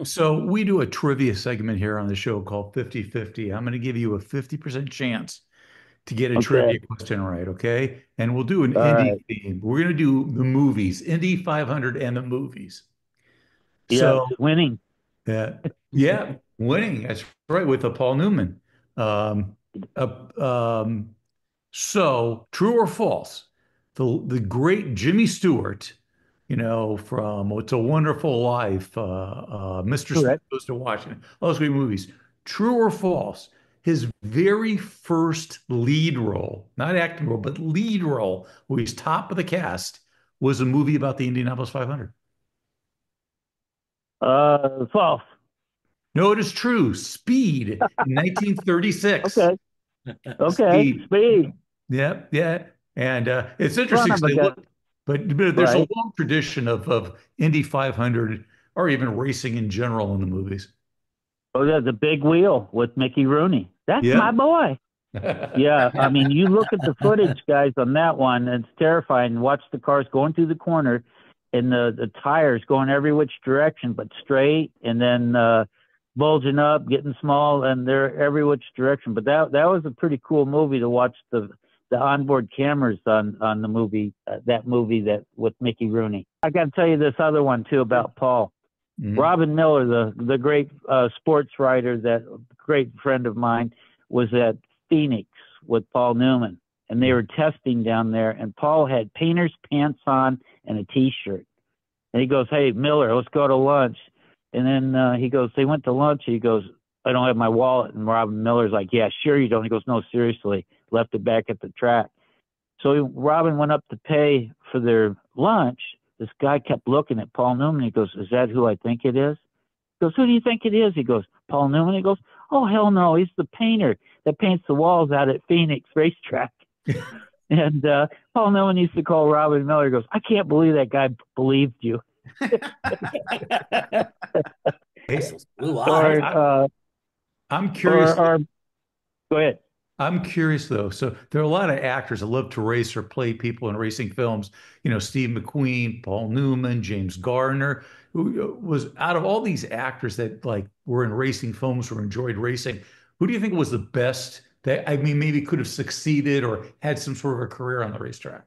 So we do a trivia segment here on the show called 50-50. I'm going to give you a 50% chance to get a trivia question right, okay? And we'll do an Indy theme. We're going to do the movies, Indy 500 and the movies. Yeah, so, winning. Yeah, winning. That's right, with Paul Newman. So, true or false? The great Jimmy Stewart, you know, from It's a Wonderful Life, Mr. Smith Goes to Washington, all those great movies. True or false? His very first lead role, not acting role, but lead role, where he's top of the cast, was a movie about the Indianapolis 500? False. No, it is true. Speed in 1936. Okay. Okay. Speed. Yeah, yeah. And it's Son interesting to of a say, gun. look, but there's a Right. long tradition of Indy 500 or even racing in general in the movies. Oh, yeah, the big wheel with Mickey Rooney. That's Yeah. my boy. Yeah, I mean, you look at the footage, guys, on that one, and it's terrifying. Watch the cars going through the corner and the tires going every which direction, but straight, and then bulging up, getting small, and they're every which direction. But that was a pretty cool movie to watch the onboard cameras on the movie, that movie that with Mickey Rooney. I got to tell you this other one, too, about Paul. Mhm. Robin Miller, the great sports writer, that great friend of mine, was at Phoenix with Paul Newman, and they were testing down there, and Paul had painter's pants on and a T-shirt. And he goes, "Hey, Miller, let's go to lunch." And then he goes, they went to lunch. He goes, "I don't have my wallet." And Robin Miller's like, "Yeah, sure you don't." He goes, "No, seriously." Left it back at the track. So Robin went up to pay for their lunch. This guy kept looking at Paul Newman. He goes, "Is that who I think it is?" He goes, "Who do you think it is?" He goes, "Paul Newman." He goes, "Oh, hell no. He's the painter that paints the walls out at Phoenix racetrack." And Paul Newman used to call Robin Miller. He goes, "I can't believe that guy believed you." Blue eyes. I'm curious. Go ahead. I'm curious though. So there are a lot of actors that love to race or play people in racing films. You know, Steve McQueen, Paul Newman, James Garner, who was out of all these actors that like were in racing films or enjoyed racing. Who do you think was the best that, I mean, maybe could have succeeded or had some sort of a career on the racetrack?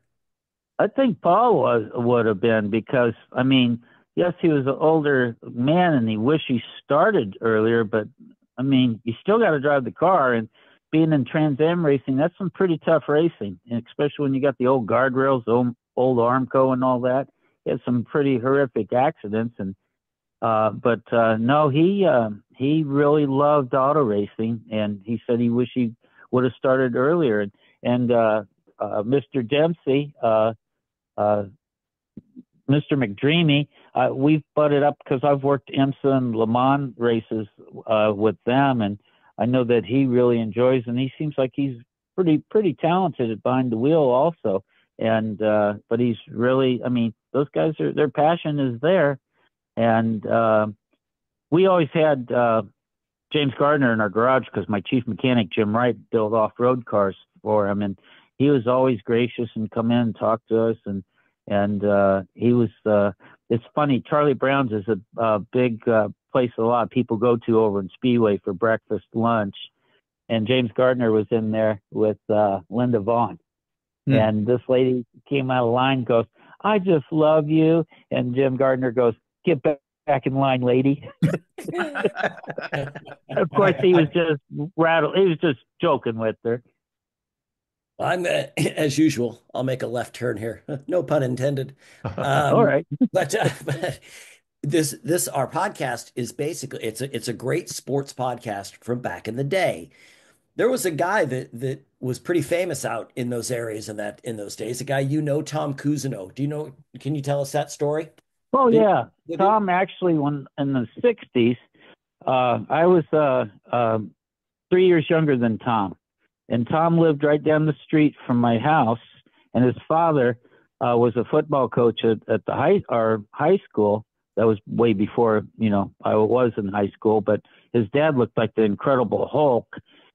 I think Paul would have been, because, I mean, yes, he was an older man and he wished he started earlier, but, I mean, you still got to drive the car, and being in Trans Am racing, that's some pretty tough racing, and especially when you got the old guardrails, old Armco and all that. He had some pretty horrific accidents, and no, he really loved auto racing, and he said he wished he would have started earlier. And Mr. Dempsey, Mr. McDreamy, we've butted up because I've worked IMSA and Le Mans races with them, and I know that he really enjoys, and he seems like he's pretty talented behind the wheel also. And but he's really, I mean, those guys their passion is there, and we always had James Gardner in our garage because my chief mechanic Jim Wright built off-road cars for him, and he was always gracious and come in and talk to us, and he was. It's funny, Charlie Brown's is a big place a lot of people go to over in Speedway for breakfast, lunch, and James Gardner was in there with Linda Vaughn. And this lady came out of line, goes, "I just love you," and Jim Gardner goes, "Get back in line, lady." Of course, he was just rattled. He was just joking with her. I'm as usual. I'll make a left turn here. No pun intended. All right. But this our podcast is basically it's a great sports podcast from back in the day. There was a guy that was pretty famous out in those areas in those days. A guy Tom Cousineau. Do you know? Can you tell us that story? Oh yeah, Tom actually, when in the '60s, I was 3 years younger than Tom. And Tom lived right down the street from my house, and his father was a football coach at the high school. That was way before, I was in high school, but his dad looked like the Incredible Hulk,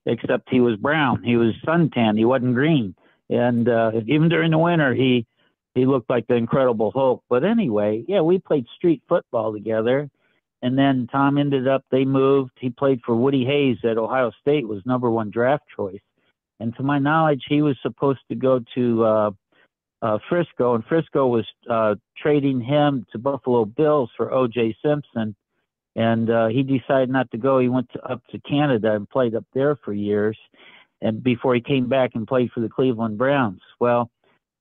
except he was brown. He was suntan. He wasn't green. And even during the winter, he looked like the Incredible Hulk. But anyway, yeah, we played street football together. And then Tom they moved. He played for Woody Hayes at Ohio State, was #1 draft choice. And to my knowledge, he was supposed to go to Frisco, and Frisco was trading him to Buffalo Bills for O.J. Simpson. And he decided not to go. He went up to Canada and played up there for years, and before he came back and played for the Cleveland Browns. Well,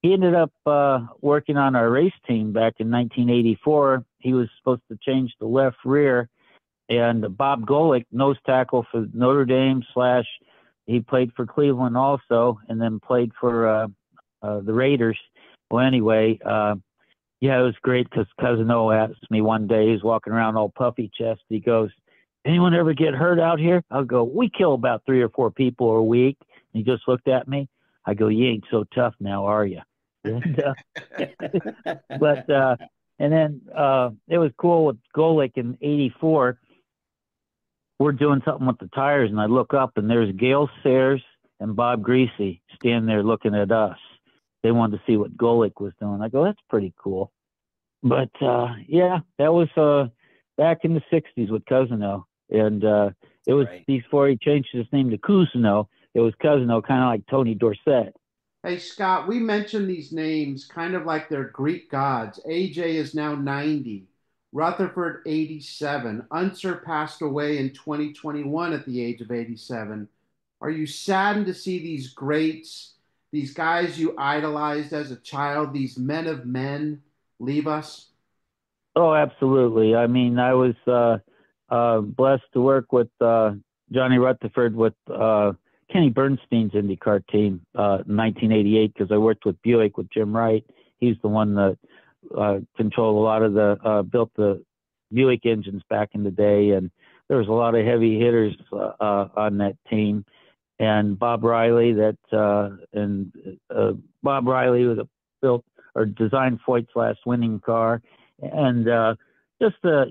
he ended up working on our race team back in 1984. He was supposed to change the left rear, and Bob Golick, nose tackle for Notre Dame / he played for Cleveland also, and then played for the Raiders. Well, anyway, Yeah, it was great because Cousin O asked me one day, he's walking around all puffy chest. He goes, anyone ever get hurt out here? I'll go, we kill about 3 or 4 people a week. And he just looked at me. I go, you ain't so tough now, are you? And, and then it was cool with Golick in '84. We're doing something with the tires, and I look up, and there's Gale Sayers and Bob Greasy standing there looking at us. They wanted to see what Golick was doing. I go, that's pretty cool. But yeah, that was back in the '60s with Cousino, and it was before he changed his name to Cousineau. It was Cousino, kind of like Tony Dorsett. Hey, Scott, we mentioned these names kind of like they're Greek gods. AJ is now 90, Rutherford 87. Unser passed away in 2021 at the age of 87. Are you saddened to see these greats, these guys you idolized as a child, these men of men, leave us? Oh, absolutely. I mean, I was blessed to work with Johnny Rutherford with Kenny Bernstein's IndyCar team in 1988 because I worked with Buick with Jim Wright. He's the one that controlled a lot of built the Buick engines back in the day, and there was a lot of heavy hitters on that team. And Bob Riley Bob Riley was built or designed Foyt's last winning car, and just to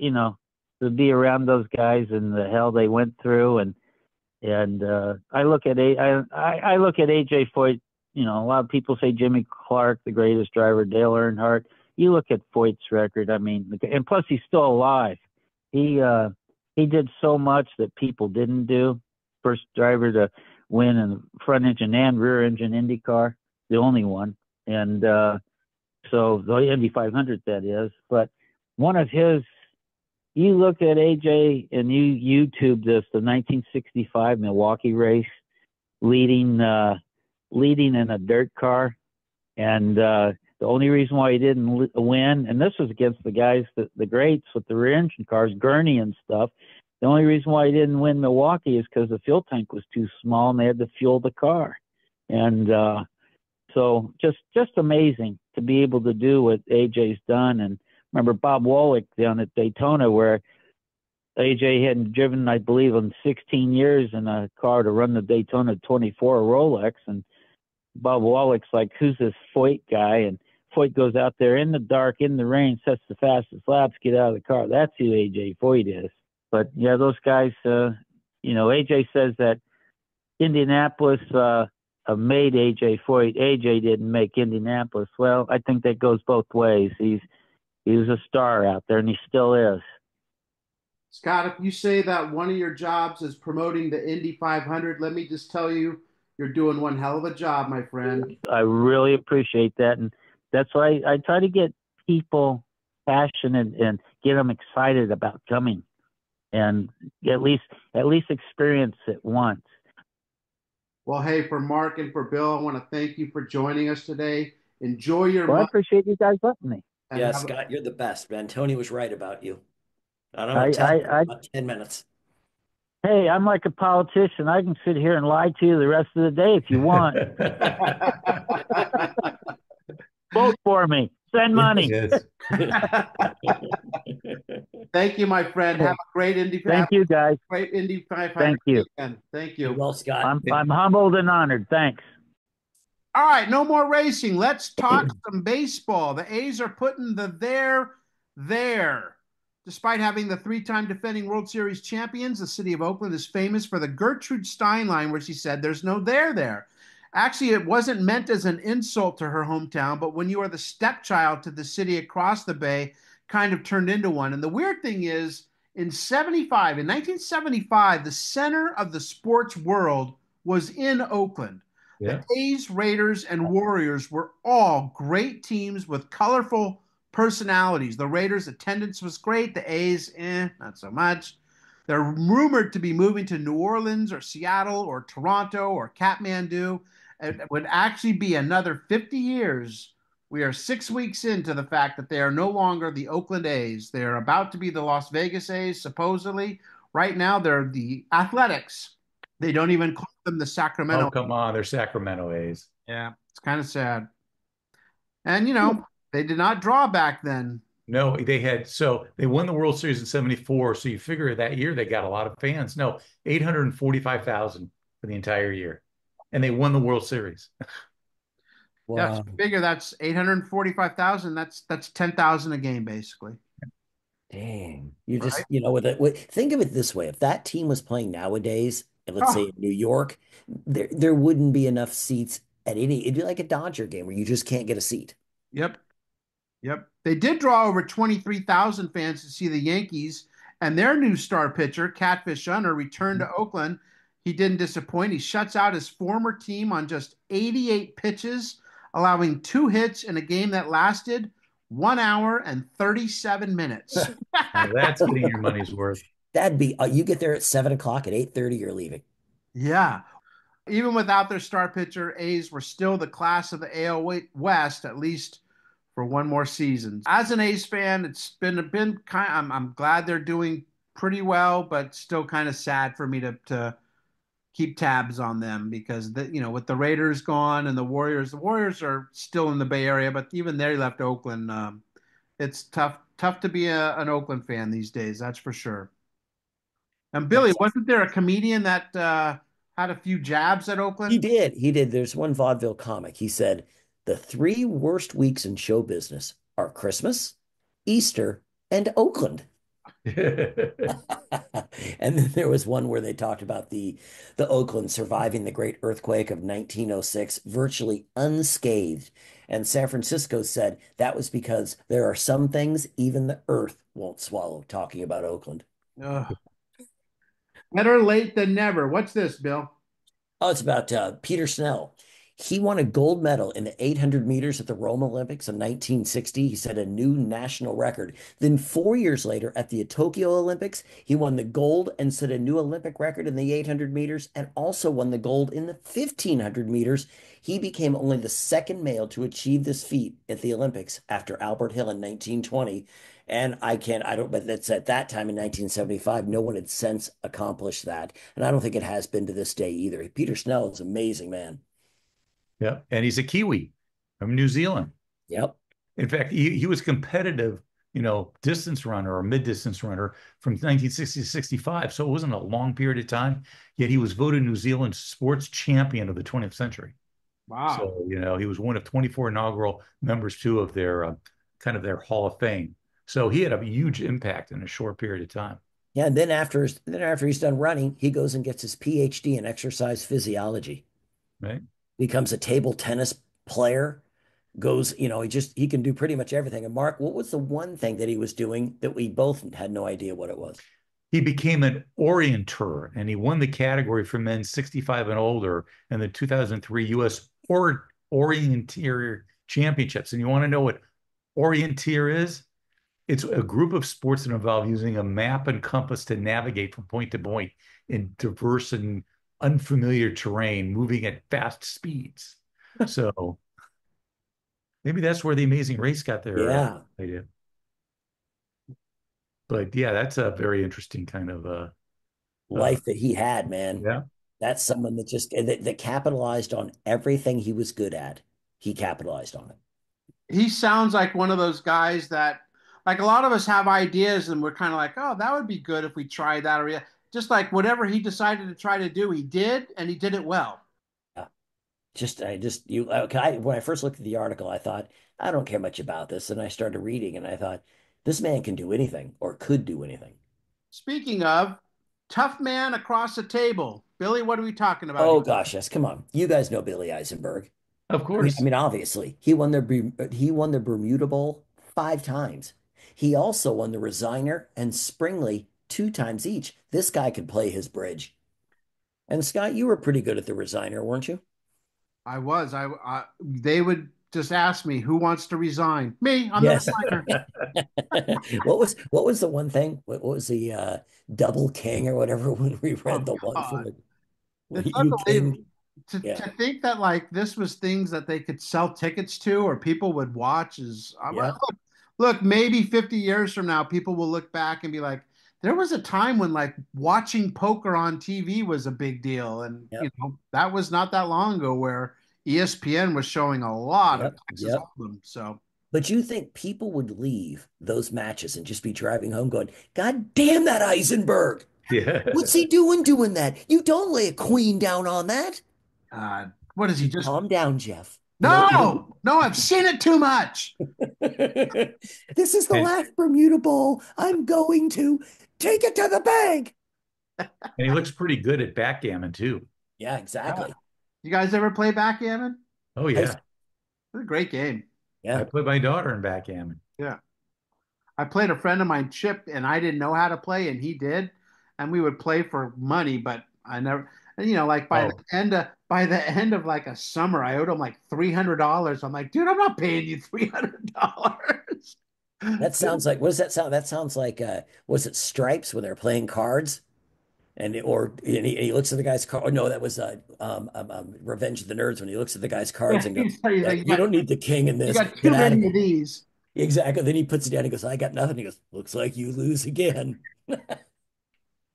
be around those guys and the hell they went through, and I look at AJ Foyt. A lot of people say Jimmy Clark, the greatest driver, Dale Earnhardt. You look at Foyt's record. I mean, and plus he's still alive. He did so much that people didn't do. First driver to win in front engine and rear engine IndyCar, the only one. And so the Indy 500 that is. But one of his. You look at AJ and you YouTube this, the 1965 Milwaukee race, leading in a dirt car, and the only reason why he didn't win, and this was against the guys, the greats with the rear engine cars, Gurney and stuff. The only reason why he didn't win Milwaukee is because the fuel tank was too small and they had to fuel the car, and so just amazing to be able to do what AJ's done. And remember Bob Wallach down at Daytona, where AJ hadn't driven, I believe, in 16 years in a car to run the Daytona 24 Rolex. And Bob Wallach's like, who's this Foyt guy? And Foyt goes out there in the dark, in the rain, sets the fastest laps, get out of the car. That's who AJ Foyt is. But, yeah, those guys, AJ says that Indianapolis made AJ Foyt. AJ didn't make Indianapolis. Well, I think that goes both ways. He was a star out there, and he still is. Scott, if you say that one of your jobs is promoting the Indy 500, let me just tell you, you're doing one hell of a job, my friend. I really appreciate that, and that's why I try to get people passionate and get them excited about coming, and at least experience it once. Well, hey, for Mark and for Bill, I want to thank you for joining us today. Enjoy your month. I appreciate you guys letting me. Yeah, Scott, you're the best, man. Tony was right about you. I don't want to tell you about 10 minutes. Hey, I'm like a politician. I can sit here and lie to you the rest of the day if you want. Vote for me. Send money. Thank you, my friend. Have a great Indy. Thank you, guys. Great Indy 500. Thank you. Weekend. Thank you. Well, Scott. I'm humbled and honored. Thanks. All right, no more racing. Let's talk some baseball. The A's are putting the there. Despite having the 3-time defending World Series champions, the city of Oakland is famous for the Gertrude Stein line where she said there's no there. Actually, it wasn't meant as an insult to her hometown, but when you are the stepchild to the city across the bay, kind of turned into one. And the weird thing is, in 1975, the center of the sports world was in Oakland. Yeah. The A's, Raiders, and Warriors were all great teams with colorful personalities. The Raiders' attendance was great. The A's, not so much. They're rumored to be moving to New Orleans or Seattle or Toronto or Kathmandu. It would actually be another 50 years. We are 6 weeks into the fact that they are no longer the Oakland A's. They're about to be the Las Vegas A's, supposedly. Right now, they're the Athletics. They don't even call them the Sacramento. Oh, come on. They're Sacramento A's. Yeah, it's kind of sad. And, They did not draw back then. No, they won the World Series in 74. So you figure that year they got a lot of fans. No, 845,000 for the entire year. And they won the World Series. Yes, Wow. figure that's 845,000. That's 10,000 a game basically. Dang. You just, Right? think of it this way. If that team was playing nowadays, and let's say Oh, in New York, there wouldn't be enough seats at it'd be like a Dodger game where you just can't get a seat. yep. Yep. They did draw over 23,000 fans to see the Yankees and their new star pitcher, Catfish Hunter, returned to Oakland. He didn't disappoint. He shuts out his former team on just 88 pitches, allowing 2 hits in a game that lasted 1 hour and 37 minutes. Now that's getting your money's worth. That'd be you get there at 7 o'clock, at 8:30, you're leaving. Yeah. Even without their star pitcher, A's were still the class of the AL West, at least for one more season. As an A's fan, it's been kind. I'm glad they're doing pretty well, but still kind of sad for me to keep tabs on them because with the Raiders gone and the Warriors are still in the Bay Area, but even they left Oakland. It's tough to be an Oakland fan these days. That's for sure. And Billy, That's wasn't there a comedian that had a few jabs at He Oakland? did. He did. There's one vaudeville comic. He said, the three worst weeks in show business are Christmas, Easter, and Oakland. And then there was one where they talked about the Oakland surviving the great earthquake of 1906 virtually unscathed. And San Francisco said that was because there are some things even the earth won't swallow, talking about Oakland. Ugh. Better late than never. What's this, Bill? Oh, it's about Peter Snell. He won a gold medal in the 800 meters at the Rome Olympics in 1960. He set a new national record. Then 4 years later at the Tokyo Olympics, he won the gold and set a new Olympic record in the 800 meters and also won the gold in the 1500 meters. He became only the second male to achieve this feat at the Olympics after Albert Hill in 1920. And but that's at that time in 1975, no one had since accomplished that. And I don't think it has been to this day either. Peter Snell is amazing, man. Yeah. And he's a Kiwi from New Zealand. Yep. In fact, he was competitive, distance runner or mid-distance runner from 1960 to 65. So it wasn't a long period of time, yet he was voted New Zealand's sports champion of the 20th century. Wow. So, he was one of 24 inaugural members too of their kind of their Hall of Fame. So he had a huge impact in a short period of time. Yeah, and then after he's done running, he goes and gets his PhD in exercise physiology. Right. Becomes a table tennis player, goes, he can do pretty much everything. And Mark, what was the one thing that he was doing that we both had no idea what it was? He became an orienteur and he won the category for men 65 and older in the 2003 U.S. Orienteer Championships. And you want to know what orienteer is? It's a group of sports that involve using a map and compass to navigate from point to point in diverse and unfamiliar terrain, moving at fast speeds. So maybe that's where the Amazing Race got their idea. But yeah, that's a very interesting kind of life that he had, man. Yeah. That's someone that capitalized on everything he was good at. He capitalized on it. He sounds like one of those guys that, like a lot of us have ideas and we're kind of like, oh, that would be good if we tried that. Or just like whatever he decided to try to do, he did, and he did it well. Yeah. When I first looked at the article, I thought, I don't care much about this. And I started reading and I thought, this man can do anything or could do anything. Speaking of tough man across the table, Billy, what are we talking about? Oh gosh, yes. Come on. You guys know Billy Eisenberg. Of course. I mean, obviously, he won the Bermuda Bowl 5 times. He also won the Resigner and Springley 2 times each. This guy could play his bridge. And Scott, you were pretty good at the Resigner, weren't you? I was. They would just ask me, who wants to resign? Me. I'm Yes. the resigner. What was the one thing? What was the double king or whatever when we read the one God. from the It's you unbelievable. king? To Yeah. think that like this was things that they could sell tickets to or people would watch is Yeah. look, maybe 50 years from now, people will look back and be like, there was a time when like watching poker on TV was a big deal. And Yep. that was not that long ago where ESPN was showing a lot of Yep. Texas Yep. Hold'em. So But you think people would leave those matches and just be driving home going, God damn that Eisenberg. What's Yeah. he doing that? You don't lay a queen down on that. What is he Just just? calm down, Jeff. No, no, I've seen it too much. This is the And, last Bermuda Bowl. I'm going to take it to the bank. and he looks pretty good at backgammon too. Yeah, Yeah. exactly. You guys ever play backgammon? Oh I, yeah. It's a great game. I yeah. put my daughter in backgammon. Yeah. I played a friend of mine, Chip, and I didn't know how to play, and he did, and we would play for money, but I never, and, like Oh, by the end of like a summer, I owed him like $300. I'm like, dude, I'm not paying you $300. That sounds like, what does that sound? That sounds like, was it Stripes when they're playing cards? And he looks at the guy's card. Oh, no, that was Revenge of the Nerds when he looks at the guy's cards Yeah, and goes, he's yeah, like, you don't need the king in you this. got too Get out of many here. of these. Exactly. Then he puts it down. He goes, I got nothing. He goes, looks like you lose again.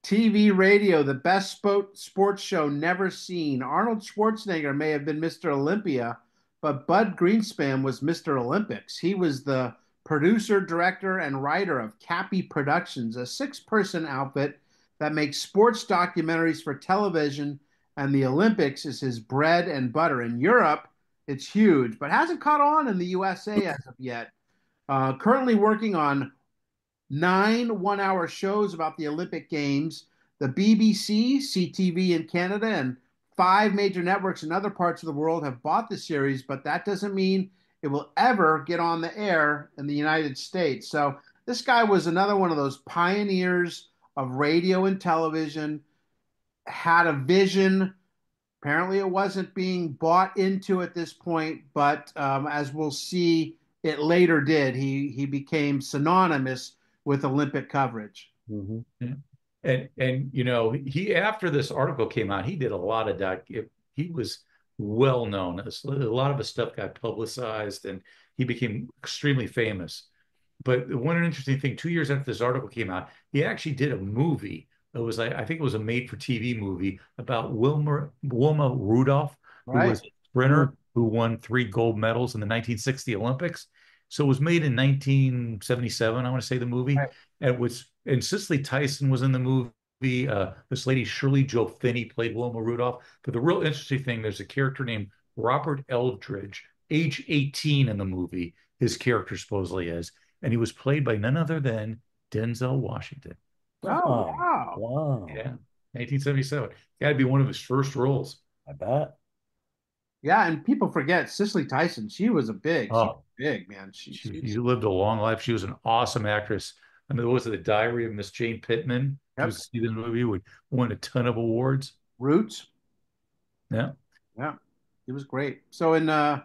TV, radio, the best sports show never seen. Arnold Schwarzenegger may have been Mr. Olympia, but Bud Greenspan was Mr. Olympics. He was the producer, director, and writer of Cappy Productions, a six-person outfit that makes sports documentaries for television, and the Olympics is his bread and butter. In Europe, it's huge, but hasn't caught on in the USA as of yet. Currently working on 9 1-hour shows about the Olympic Games. The BBC, CTV in Canada, and 5 major networks in other parts of the world have bought the series, but that doesn't mean it will ever get on the air in the United States. So this guy was another one of those pioneers of radio and television, had a vision. Apparently, it wasn't being bought into at this point, but as we'll see, it later did. He became synonymous with Olympic coverage. Mhm. yeah. And he after this article came out, he did a lot of he was well known. A lot of his stuff got publicized and he became extremely famous. But one interesting thing, 2 years after this article came out, he actually did a movie. It was like, I think it was a made-for-TV movie about Wilma Rudolph, who Right. was a sprinter who won 3 gold medals in the 1960 Olympics. So it was made in 1977, I want to say the movie. Right. And Cicely Tyson was in the movie. This lady, Shirley Joe Finney, played Wilma Rudolph. But the real interesting thing, there's a character named Robert Eldridge, age 18 in the movie. His character supposedly is, and he was played by none other than Denzel Washington. Oh, Oh, wow. wow. Yeah, 1977. Got to be one of his first roles. I bet. Yeah, and people forget Cicely Tyson. She was Oh, big, man. she lived a long life. She was an awesome actress. I mean, was it The Diary of Miss Jane Pittman? She Yep. was in the movie, won a ton of awards. Roots. Yeah. Yeah, he was great. So I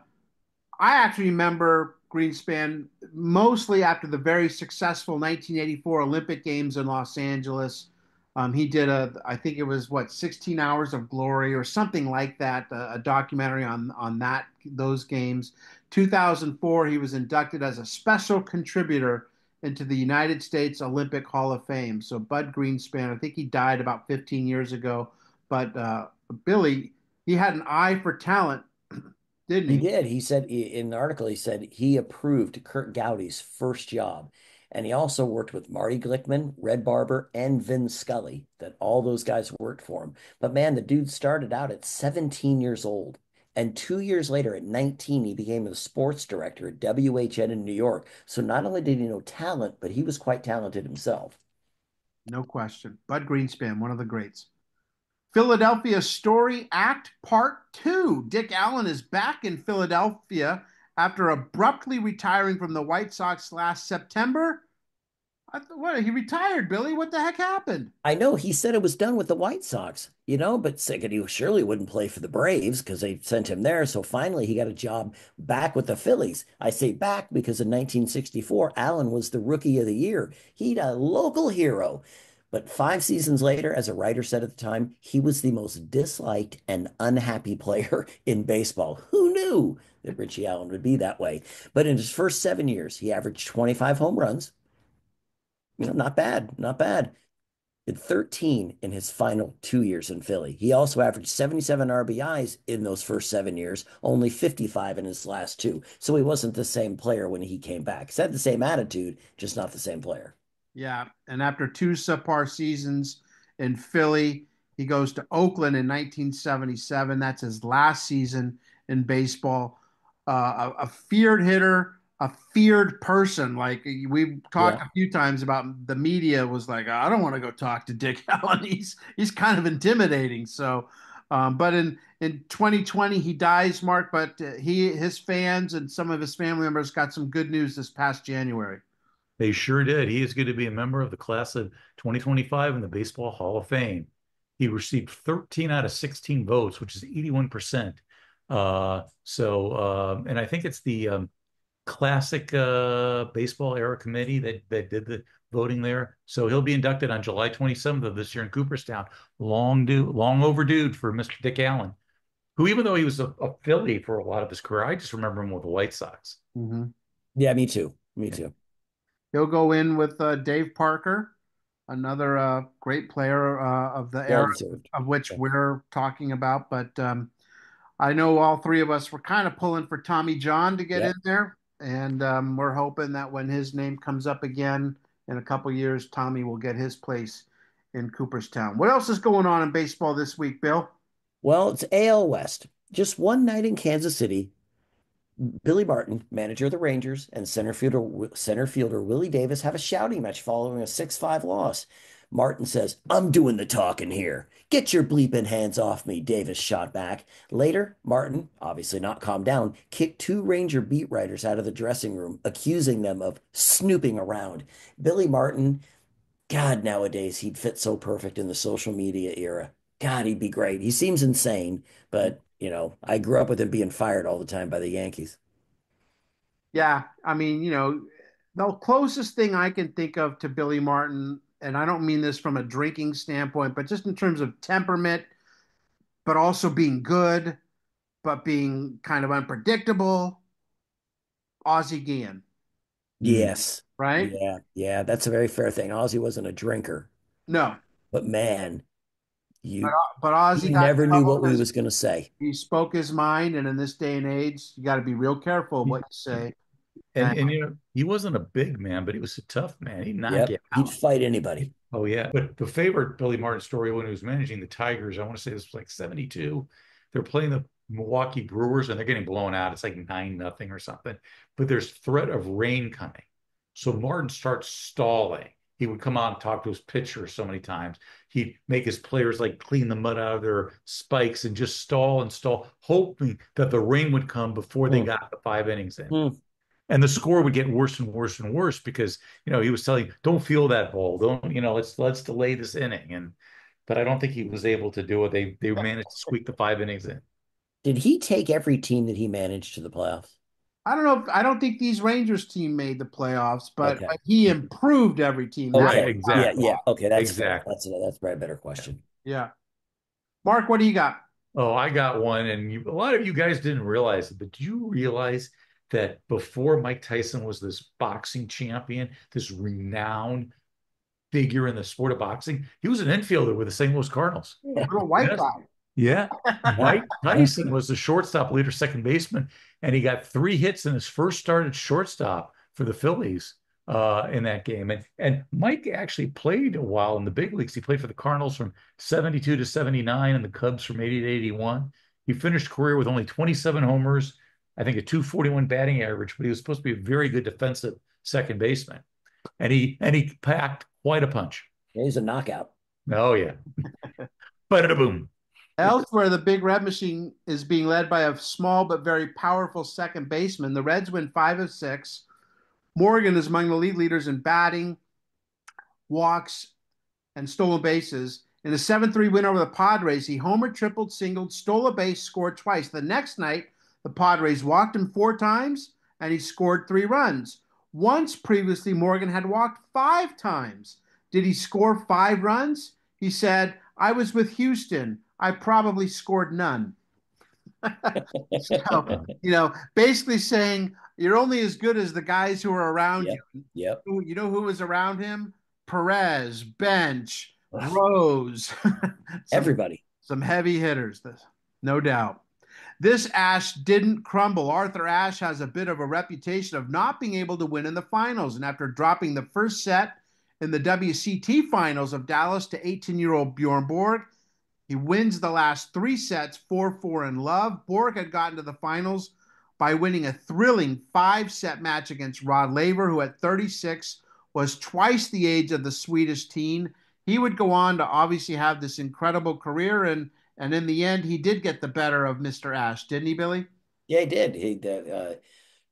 actually remember Greenspan mostly after the very successful 1984 Olympic Games in Los Angeles. He did I think it was 16 Hours of Glory or something like that, a documentary on those games. 2004, he was inducted as a special contributor into the United States Olympic Hall of Fame. So Bud Greenspan, I think he died about 15 years ago, but Billy, he had an eye for talent, didn't He he? did. He said in the article, he said he approved Kurt Gowdy's first job. And he also worked with Marty Glickman, Red Barber, and Vin Scully, that all those guys worked for him. But man, the dude started out at 17 years old. And 2 years later, at 19, he became the sports director at WHN in New York. So not only did he know talent, but he was quite talented himself. No question. Bud Greenspan, one of the greats. Philadelphia Story Act Part 2. Dick Allen is back in Philadelphia after abruptly retiring from the White Sox last September. What, he retired, Billy? What the heck happened? I know he said it was done with the White Sox, but second, he surely wouldn't play for the Braves because they sent him there. So finally, he got a job back with the Phillies. I say back because in 1964, Allen was the Rookie of the Year. He'd a local hero. But 5 seasons later, as a writer said at the time, he was the most disliked and unhappy player in baseball. Who knew that Richie Allen would be that way? But in his first 7 years, he averaged 25 home runs. Not bad, not bad. hit 13 in his final 2 years in Philly. He also averaged 77 RBIs in those first 7 years, only 55 in his last two. So he wasn't the same player when he came back. He had the same attitude, just not the same player. Yeah, and after two subpar seasons in Philly, he goes to Oakland in 1977. That's his last season in baseball. A feared hitter, a feared person. Like we've talked Yeah. a few times about the media was like, I don't want to go talk to Dick Allen. He's kind of intimidating. So, but in 2020 he dies, Mark. But his fans and some of his family members got some good news this past January. They sure did. He is going to be a member of the class of 2025 in the Baseball Hall of Fame. He received 13 out of 16 votes, which is 81%. And I think it's the classic baseball era committee that did the voting there. So he'll be inducted on July 27th of this year in Cooperstown. Long overdue for Mr. Dick Allen, who, even though he was a Philly for a lot of his career, I just remember him with the White Sox. Mm-hmm. Yeah, me too. Me too. He'll go in with Dave Parker, another great player of the era of which we're talking about. But I know all three of us were kind of pulling for Tommy John to get in there. And we're hoping that when his name comes up again in a couple years, Tommy will get his place in Cooperstown. What else is going on in baseball this week, Bill? Well, it's AL West. Just one night in Kansas City, Billy Martin, manager of the Rangers, and center fielder Willie Davis have a shouting match following a 6-5 loss. Martin says, "I'm doing the talking here. Get your bleeping hands off me," Davis shot back. Later, Martin, obviously not calmed down, kicked two Ranger beat writers out of the dressing room, accusing them of snooping around. Billy Martin, God, nowadays he'd fit so perfect in the social media era. God, he'd be great. He seems insane, but I grew up with him being fired all the time by the Yankees. Yeah, I mean, the closest thing I can think of to Billy Martin, and I don't mean this from a drinking standpoint, but just in terms of temperament, but also being good, but being kind of unpredictable, Ozzie Guillen, Yes. right? Yeah, that's a very fair thing. Ozzy wasn't a drinker, No, but man, but you but Ozzie you got in never knew trouble what we because was going to say. he spoke his mind, and in this day and age, you got to be real careful of what you say. And And he wasn't a big man, but he was a tough man. He'd knock you Yep, he'd out. fight anybody. Oh yeah. But the favorite Billy Martin story when he was managing the Tigers, I want to say this was like 72. They're playing the Milwaukee Brewers and they're getting blown out. It's like 9-0 or something. But there's threat of rain coming. So Martin starts stalling. He would come out and talk to his pitcher so many times. He'd make his players like clean the mud out of their spikes and just stall and stall, hoping that the rain would come before they got the 5 innings in. And the score would get worse and worse and worse because he was telling, don't feel that ball, don't let's delay this inning. But I don't think he was able to do it. They managed to squeak the 5 innings in. Did he take every team that he managed to the playoffs? I don't know. I don't think these Rangers team made the playoffs, but, Okay. but he improved every team. Okay. Right, exactly. Yeah. Okay, that's fair. Exactly. That's probably a better question. Yeah. Mark, what do you got? Oh, I got one, and a lot of you guys didn't realize it, but do you realize that before Mike Tyson was this boxing champion, this renowned figure in the sport of boxing, he was an infielder with the St. Louis Cardinals. Little white Yes. guy. Yeah. Mike Tyson was the shortstop, later second baseman, and he got 3 hits in his first start at shortstop for the Phillies in that game. And Mike actually played a while in the big leagues. He played for the Cardinals from 72 to 79 and the Cubs from 80 to 81. He finished career with only 27 homers, I think a 241 batting average, but he was supposed to be a very good defensive second baseman. And he packed quite a punch. Yeah, he's a knockout. Oh, yeah. Ba-da-boom. Elsewhere, the Big Red Machine is being led by a small but very powerful second baseman. The Reds win 5 of 6. Morgan is among the lead leaders in batting, walks, and stolen bases. In a 7-3 win over the Padres, he homered, tripled, singled, stole a base, scored twice. The next night, the Padres walked him 4 times, and he scored 3 runs. Once previously, Morgan had walked 5 times. Did he score 5 runs? He said, "I was with Houston. I probably scored none." So, basically saying you're only as good as the guys who are around you. Yep. You know who was around him? Perez, Bench, Rose. some Everybody. some heavy hitters, no doubt. This Ashe didn't crumble. Arthur Ashe has a bit of a reputation of not being able to win in the finals. And after dropping the first set in the WCT finals of Dallas to 18-year-old Bjorn Borg, he wins the last three sets 4-4 in love. Borg had gotten to the finals by winning a thrilling five-set match against Rod Laver, who at 36 was twice the age of the Swedish teen. He would go on to obviously have this incredible career, and in the end, he did get the better of Mr. Ashe, didn't he, Billy? Yeah, he did.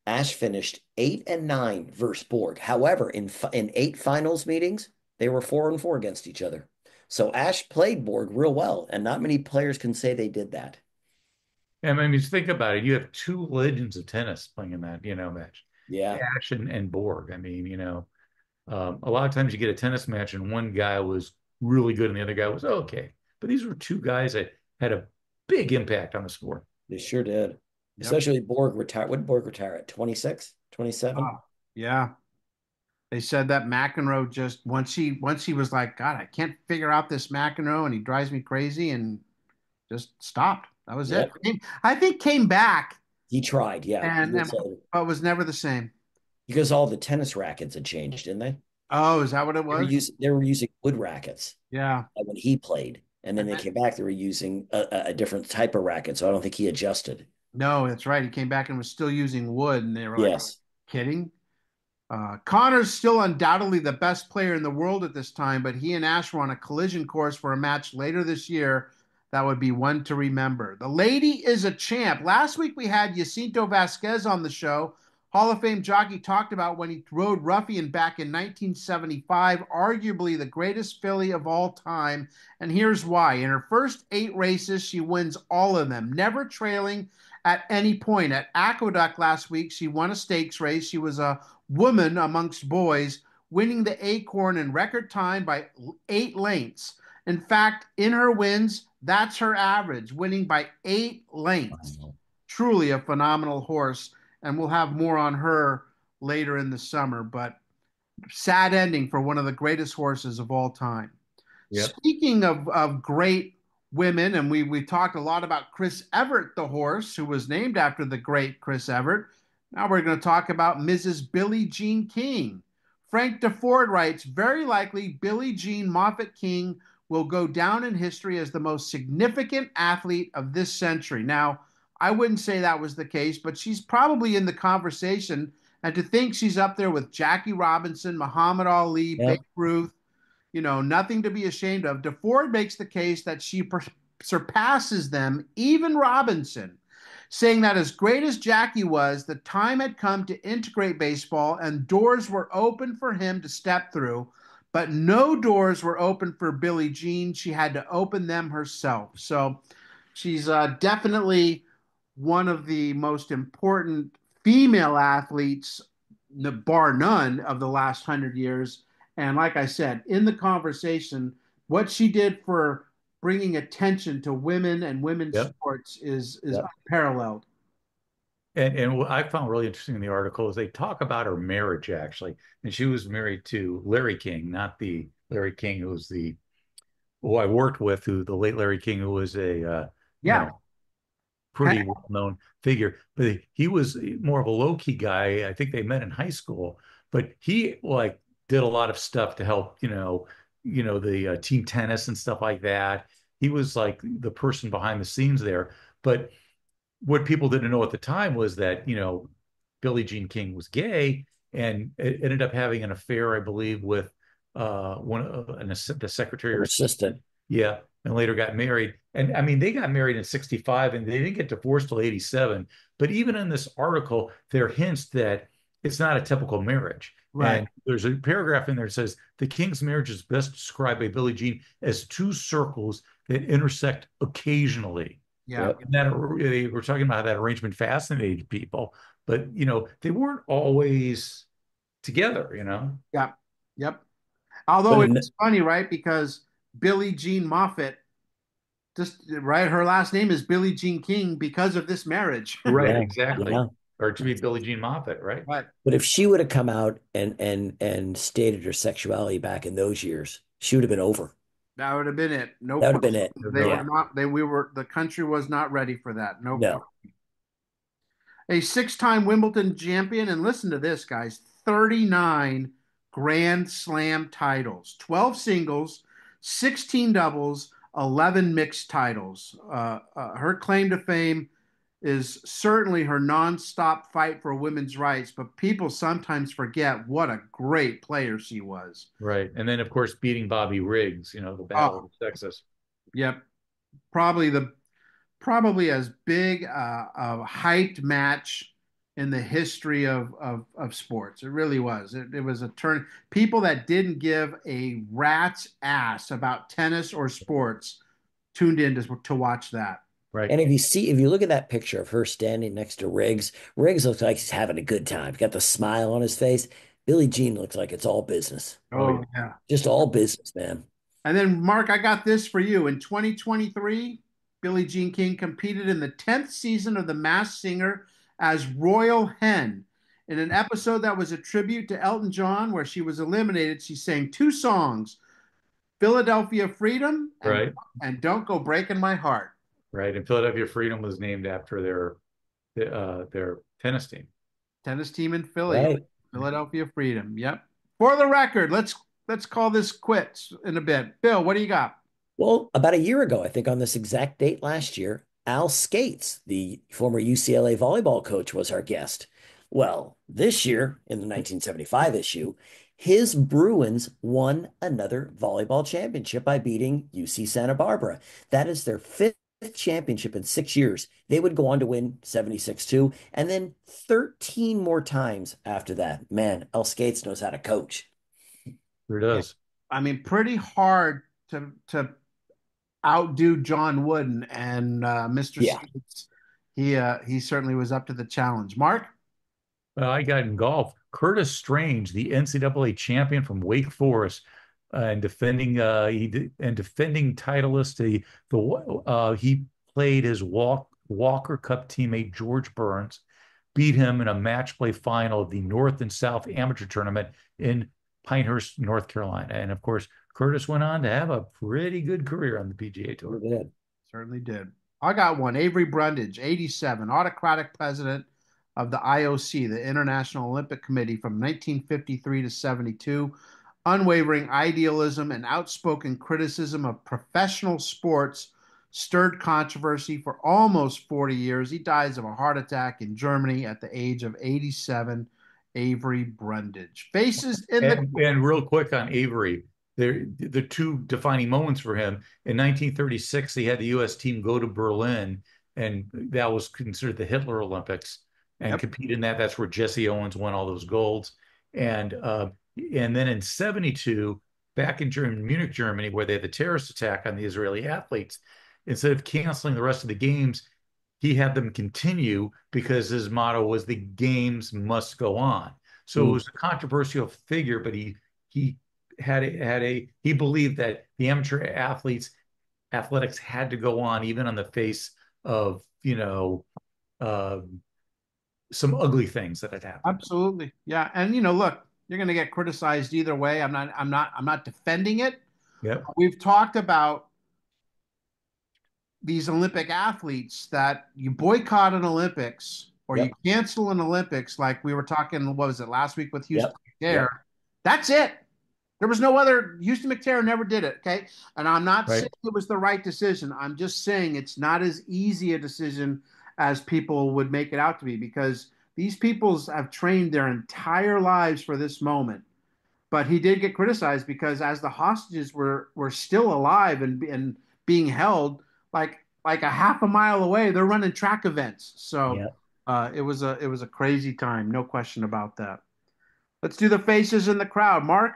Ashe finished 8-9 versus Borg. However, in eight finals meetings, they were 4-4 against each other. So Ashe played Borg real well, and not many players can say they did that. And I mean, think about it. You have two legends of tennis playing in that, match. Yeah. Ashe and Borg. I mean, a lot of times you get a tennis match and one guy was really good and the other guy was okay. But these were two guys that had a big impact on the sport. They sure did. Yep. Especially Borg retired. What did Borg retire at? 26, 27? Yeah. They said that McEnroe just once he was like, God, I can't figure out this McEnroe and he drives me crazy, and just stopped. That was Yep. it. I think came back He tried, yeah. but was never the same. Because all the tennis rackets had changed, didn't they? Oh, is that what it was? They were using wood rackets Yeah. when he played. And then they came back, they were using a different type of racket. So I don't think he adjusted. No, that's right. He came back and was still using wood, and they were like, Yes. kidding? Connor's still undoubtedly the best player in the world at this time, but he and Ashe were on a collision course for a match later this year that would be one to remember. The lady is a champ. Last week we had Jacinto Vasquez on the show. Hall of Fame jockey talked about when he rode Ruffian back in 1975, arguably the greatest filly of all time. And here's why. In her first 8 races, she wins all of them, never trailing at any point. At Aqueduct last week, she won a stakes race. She was a woman amongst boys, winning the Acorn in record time by 8 lengths. In fact, in her wins, that's her average, winning by 8 lengths. Wow. Truly a phenomenal horse, and we'll have more on her later in the summer, but sad ending for one of the greatest horses of all time. Yep. Speaking of great women, and we talked a lot about Chris Evert, the horse, who was named after the great Chris Evert. Now we're going to talk about Mrs. Billie Jean King. Frank DeFord writes, very likely Billie Jean Moffett King will go down in history as the most significant athlete of this century. Now, I wouldn't say that was the case, but she's probably in the conversation. And to think she's up there with Jackie Robinson, Muhammad Ali, Babe Ruth, nothing to be ashamed of. DeFord makes the case that she surpasses them, even Robinson, saying that as great as Jackie was, the time had come to integrate baseball and doors were open for him to step through. But no doors were open for Billie Jean. She had to open them herself. So she's definitely one of the most important female athletes, bar none, of the last 100 years. And like I said, in the conversation, what she did for bringing attention to women and women's sports is unparalleled. And what I found really interesting in the article is they talk about her marriage, actually. And she was married to Larry King, not the Larry King who was who I worked with, the late Larry King, who was a pretty well-known figure. But he was more of a low-key guy. I think they met in high school. But he did a lot of stuff to help, the team tennis and stuff like that. He was like the person behind the scenes there. But what people didn't know at the time was that, Billie Jean King was gay and it ended up having an affair, I believe, with the secretary or assistant. Yeah. And later got married. And I mean, they got married in 65 and they didn't get divorced till 87. But even in this article, there are hints that it's not a typical marriage. Right. And there's a paragraph in there that says the King's marriage is best described by Billie Jean as 2 circles that intersect occasionally. Yeah. And that we're talking about how that arrangement fascinated people, but they weren't always together, Yeah. Yep. Although it's funny, right? Because Billie Jean Moffett, her last name is Billie Jean King because of this marriage. Right, exactly. Yeah. Or to be Billie Jean Moffett, right? But if she would have come out and stated her sexuality back in those years, she would have been over. That would have been it. No That would have been question. it. They were Yeah. not. The country was not ready for that. No No. question. A six-time Wimbledon champion, and listen to this, guys: 39 Grand Slam titles, 12 singles, 16 doubles, 11 mixed titles. Her claim to fame is certainly her nonstop fight for women's rights, but people sometimes forget what a great player she was. Right. And then, of course, beating Bobby Riggs, the Battle Oh, of Texas. yep. Probably the probably as big a hyped match in the history of sports. It really was. It was a turn. People that didn't give a rat's ass about tennis or sports tuned in to watch that. Right. And if you look at that picture of her standing next to Riggs, Riggs looks like he's having a good time. He's got the smile on his face. Billie Jean looks like it's all business. Oh, yeah. Oh, yeah. Just all business, man. And then, Mark, I got this for you. In 2023, Billie Jean King competed in the 10th season of The Masked Singer as Royal Hen. In an episode that was a tribute to Elton John, where she was eliminated, she sang two songs, Philadelphia Freedom Right. and Don't Go Breaking My Heart. Right. And Philadelphia Freedom was named after their tennis team. Tennis team in Philly, Right. Philadelphia Freedom. Yep. For the record, let's call this quits in a bit. Bill, what do you got? Well, about a year ago, I think on this exact date last year, Al Skates, the former UCLA volleyball coach, was our guest. Well, this year, in the 1975 issue, his Bruins won another volleyball championship by beating UC Santa Barbara. That is their fifth championship in 6 years. They would go on to win 76-2, and then 13 more times after that. Man, Al Skates knows how to coach. Sure does. I mean, pretty hard to outdo John Wooden and Mr. Yeah. Skates. He certainly was up to the challenge. Mark? Well, I got in golf. Curtis Strange, the NCAA champion from Wake Forest, and defending titleist. He played his Walker Cup teammate George Burns, beat him in a match play final of the North and South Amateur Tournament in Pinehurst, North Carolina. And of course, Curtis went on to have a pretty good career on the PGA Tour. Certainly did. I got one. Avery Brundage, 87, autocratic president of the IOC, the International Olympic Committee, from 1953 to 72. Unwavering idealism and outspoken criticism of professional sports stirred controversy for almost 40 years. He dies of a heart attack in Germany at the age of 87. Avery Brundage. Faces in and real quick on Avery, the two defining moments for him. In 1936, he had the U.S. team go to Berlin, and that was considered the Hitler Olympics, and compete in that. That's where Jesse Owens won all those golds. And then in 72, back in Munich, Germany, where they had the terrorist attack on the Israeli athletes, instead of canceling the rest of the games, he had them continue because his motto was the games must go on. So it was a controversial figure, but he believed that the amateur athletics had to go on even on the face of some ugly things that had happened. Absolutely. Yeah. And look, you're going to get criticized either way. I'm not defending it. Yep. We've talked about these Olympic athletes that you boycott an Olympics or you cancel an Olympics, like we were talking, what was it, last week with Houston McTerre. That's it. There was no other. Houston McTerre never did it. Okay. And I'm not saying it was the right decision. I'm just saying it's not as easy a decision as people would make it out to be, because these people have trained their entire lives for this moment. But he did get criticized because as the hostages were still alive and being held, like a half a mile away, they're running track events. So it was a crazy time, no question about that. Let's do the faces in the crowd. Mark?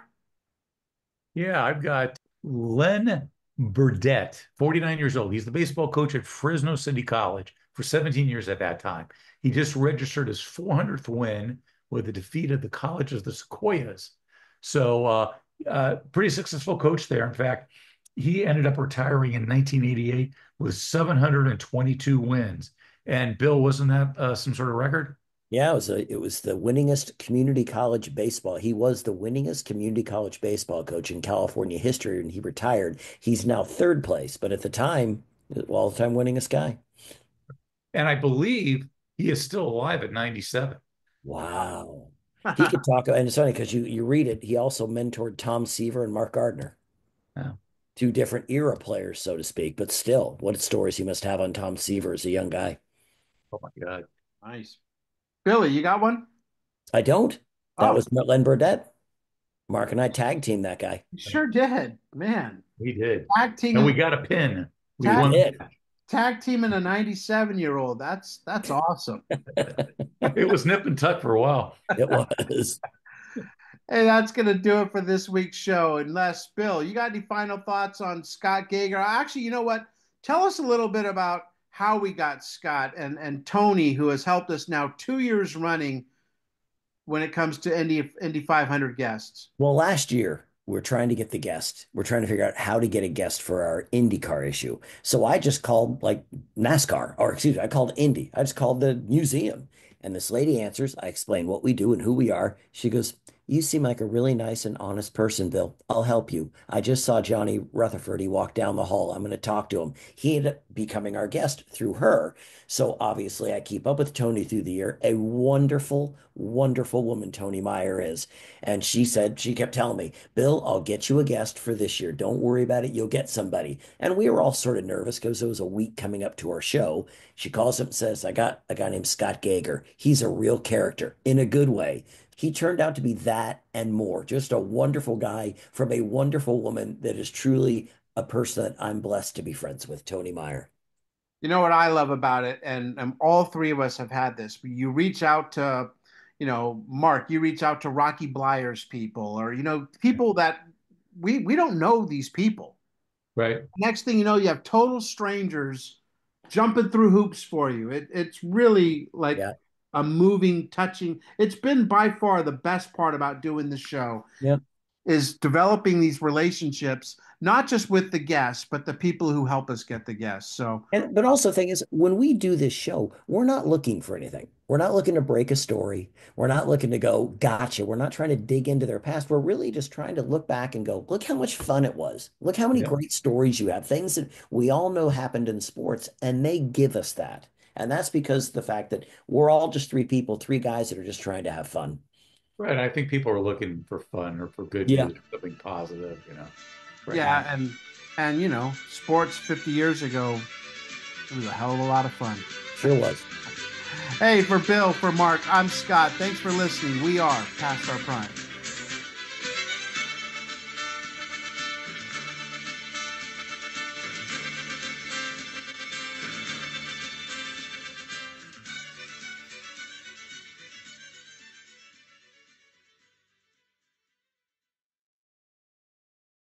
Yeah, I've got Len Burdette, 49 years old. He's the baseball coach at Fresno City College for 17 years at that time. He just registered his 400th win with the defeat of the College of the Sequoias. So pretty successful coach there. In fact, he ended up retiring in 1988 with 722 wins. And Bill, wasn't that some sort of record? Yeah, it was the winningest community college baseball. He was the winningest community college baseball coach in California history, and he retired. He's now third place, but at the time, all-time winningest guy. And I believe he is still alive at 97. Wow. He could talk, and it's funny because you read it. He also mentored Tom Seaver and Mark Gardner, Yeah. two different era players, so to speak, but still, what stories he must have on Tom Seaver as a young guy. Oh my God. Nice. Billy, you got one? I don't. That Oh, was Len Burdett. Mark and I tag team that guy. you sure did, man. We did. Tag And we team, got a pin. We tag, We won. did. tag teaming a 97-year-old. That's awesome. It was nip and tuck for a while. It was. Hey, that's gonna do it for this week's show. Unless, Bill, you got any final thoughts on Scott Gager? Actually, you know what? Tell us a little bit about how we got Scott and Tony, who has helped us now 2 years running when it comes to Indy 500 guests. Well, last year, we're trying to get the guest. We're trying to figure out how to get a guest for our IndyCar issue. So I just called like NASCAR, or excuse me, I called Indy. I just called the museum. And this lady answers. I explain what we do and who we are. She goes, "You seem like a really nice and honest person, Bill. I'll help you. I just saw Johnny Rutherford. He walked down the hall. I'm going to talk to him." He ended up becoming our guest through her. So obviously, I keep up with Tony through the year. A wonderful, wonderful woman Tony Meyer is. And she said, she kept telling me, "Bill, I'll get you a guest for this year. Don't worry about it. You'll get somebody." And we were all sort of nervous because it was a week coming up to our show. She calls up and says, "I got a guy named Scott Gager. He's a real character in a good way." He turned out to be that and more. Just a wonderful guy from a wonderful woman that is truly a person that I'm blessed to be friends with, Tony Meyer. You know what I love about it, and all three of us have had this. You reach out to, Mark, you reach out to Rocky Blyer's people, or people that we don't know these people. Right. Next thing you know, you have total strangers jumping through hoops for you. It's really like Yeah. a moving, touching. It's been by far the best part about doing the show Yeah. is developing these relationships, not just with the guests, but the people who help us get the guests. So, But also the thing is, when we do this show, we're not looking for anything. We're not looking to break a story. We're not looking to go, gotcha. We're not trying to dig into their past. We're really just trying to look back and go, look how much fun it was. Look how many Yeah. great stories you have, things that we all know happened in sports, and they give us that. And that's because of the fact that we're all just three people, three guys that are just trying to have fun. Right. I think people are looking for fun or for good Yeah. news, something positive, right yeah, now. and sports 50 years ago, it was a hell of a lot of fun. Sure was. Hey, for Bill, for Mark, I'm Scott. Thanks for listening. We are Past Our Prime.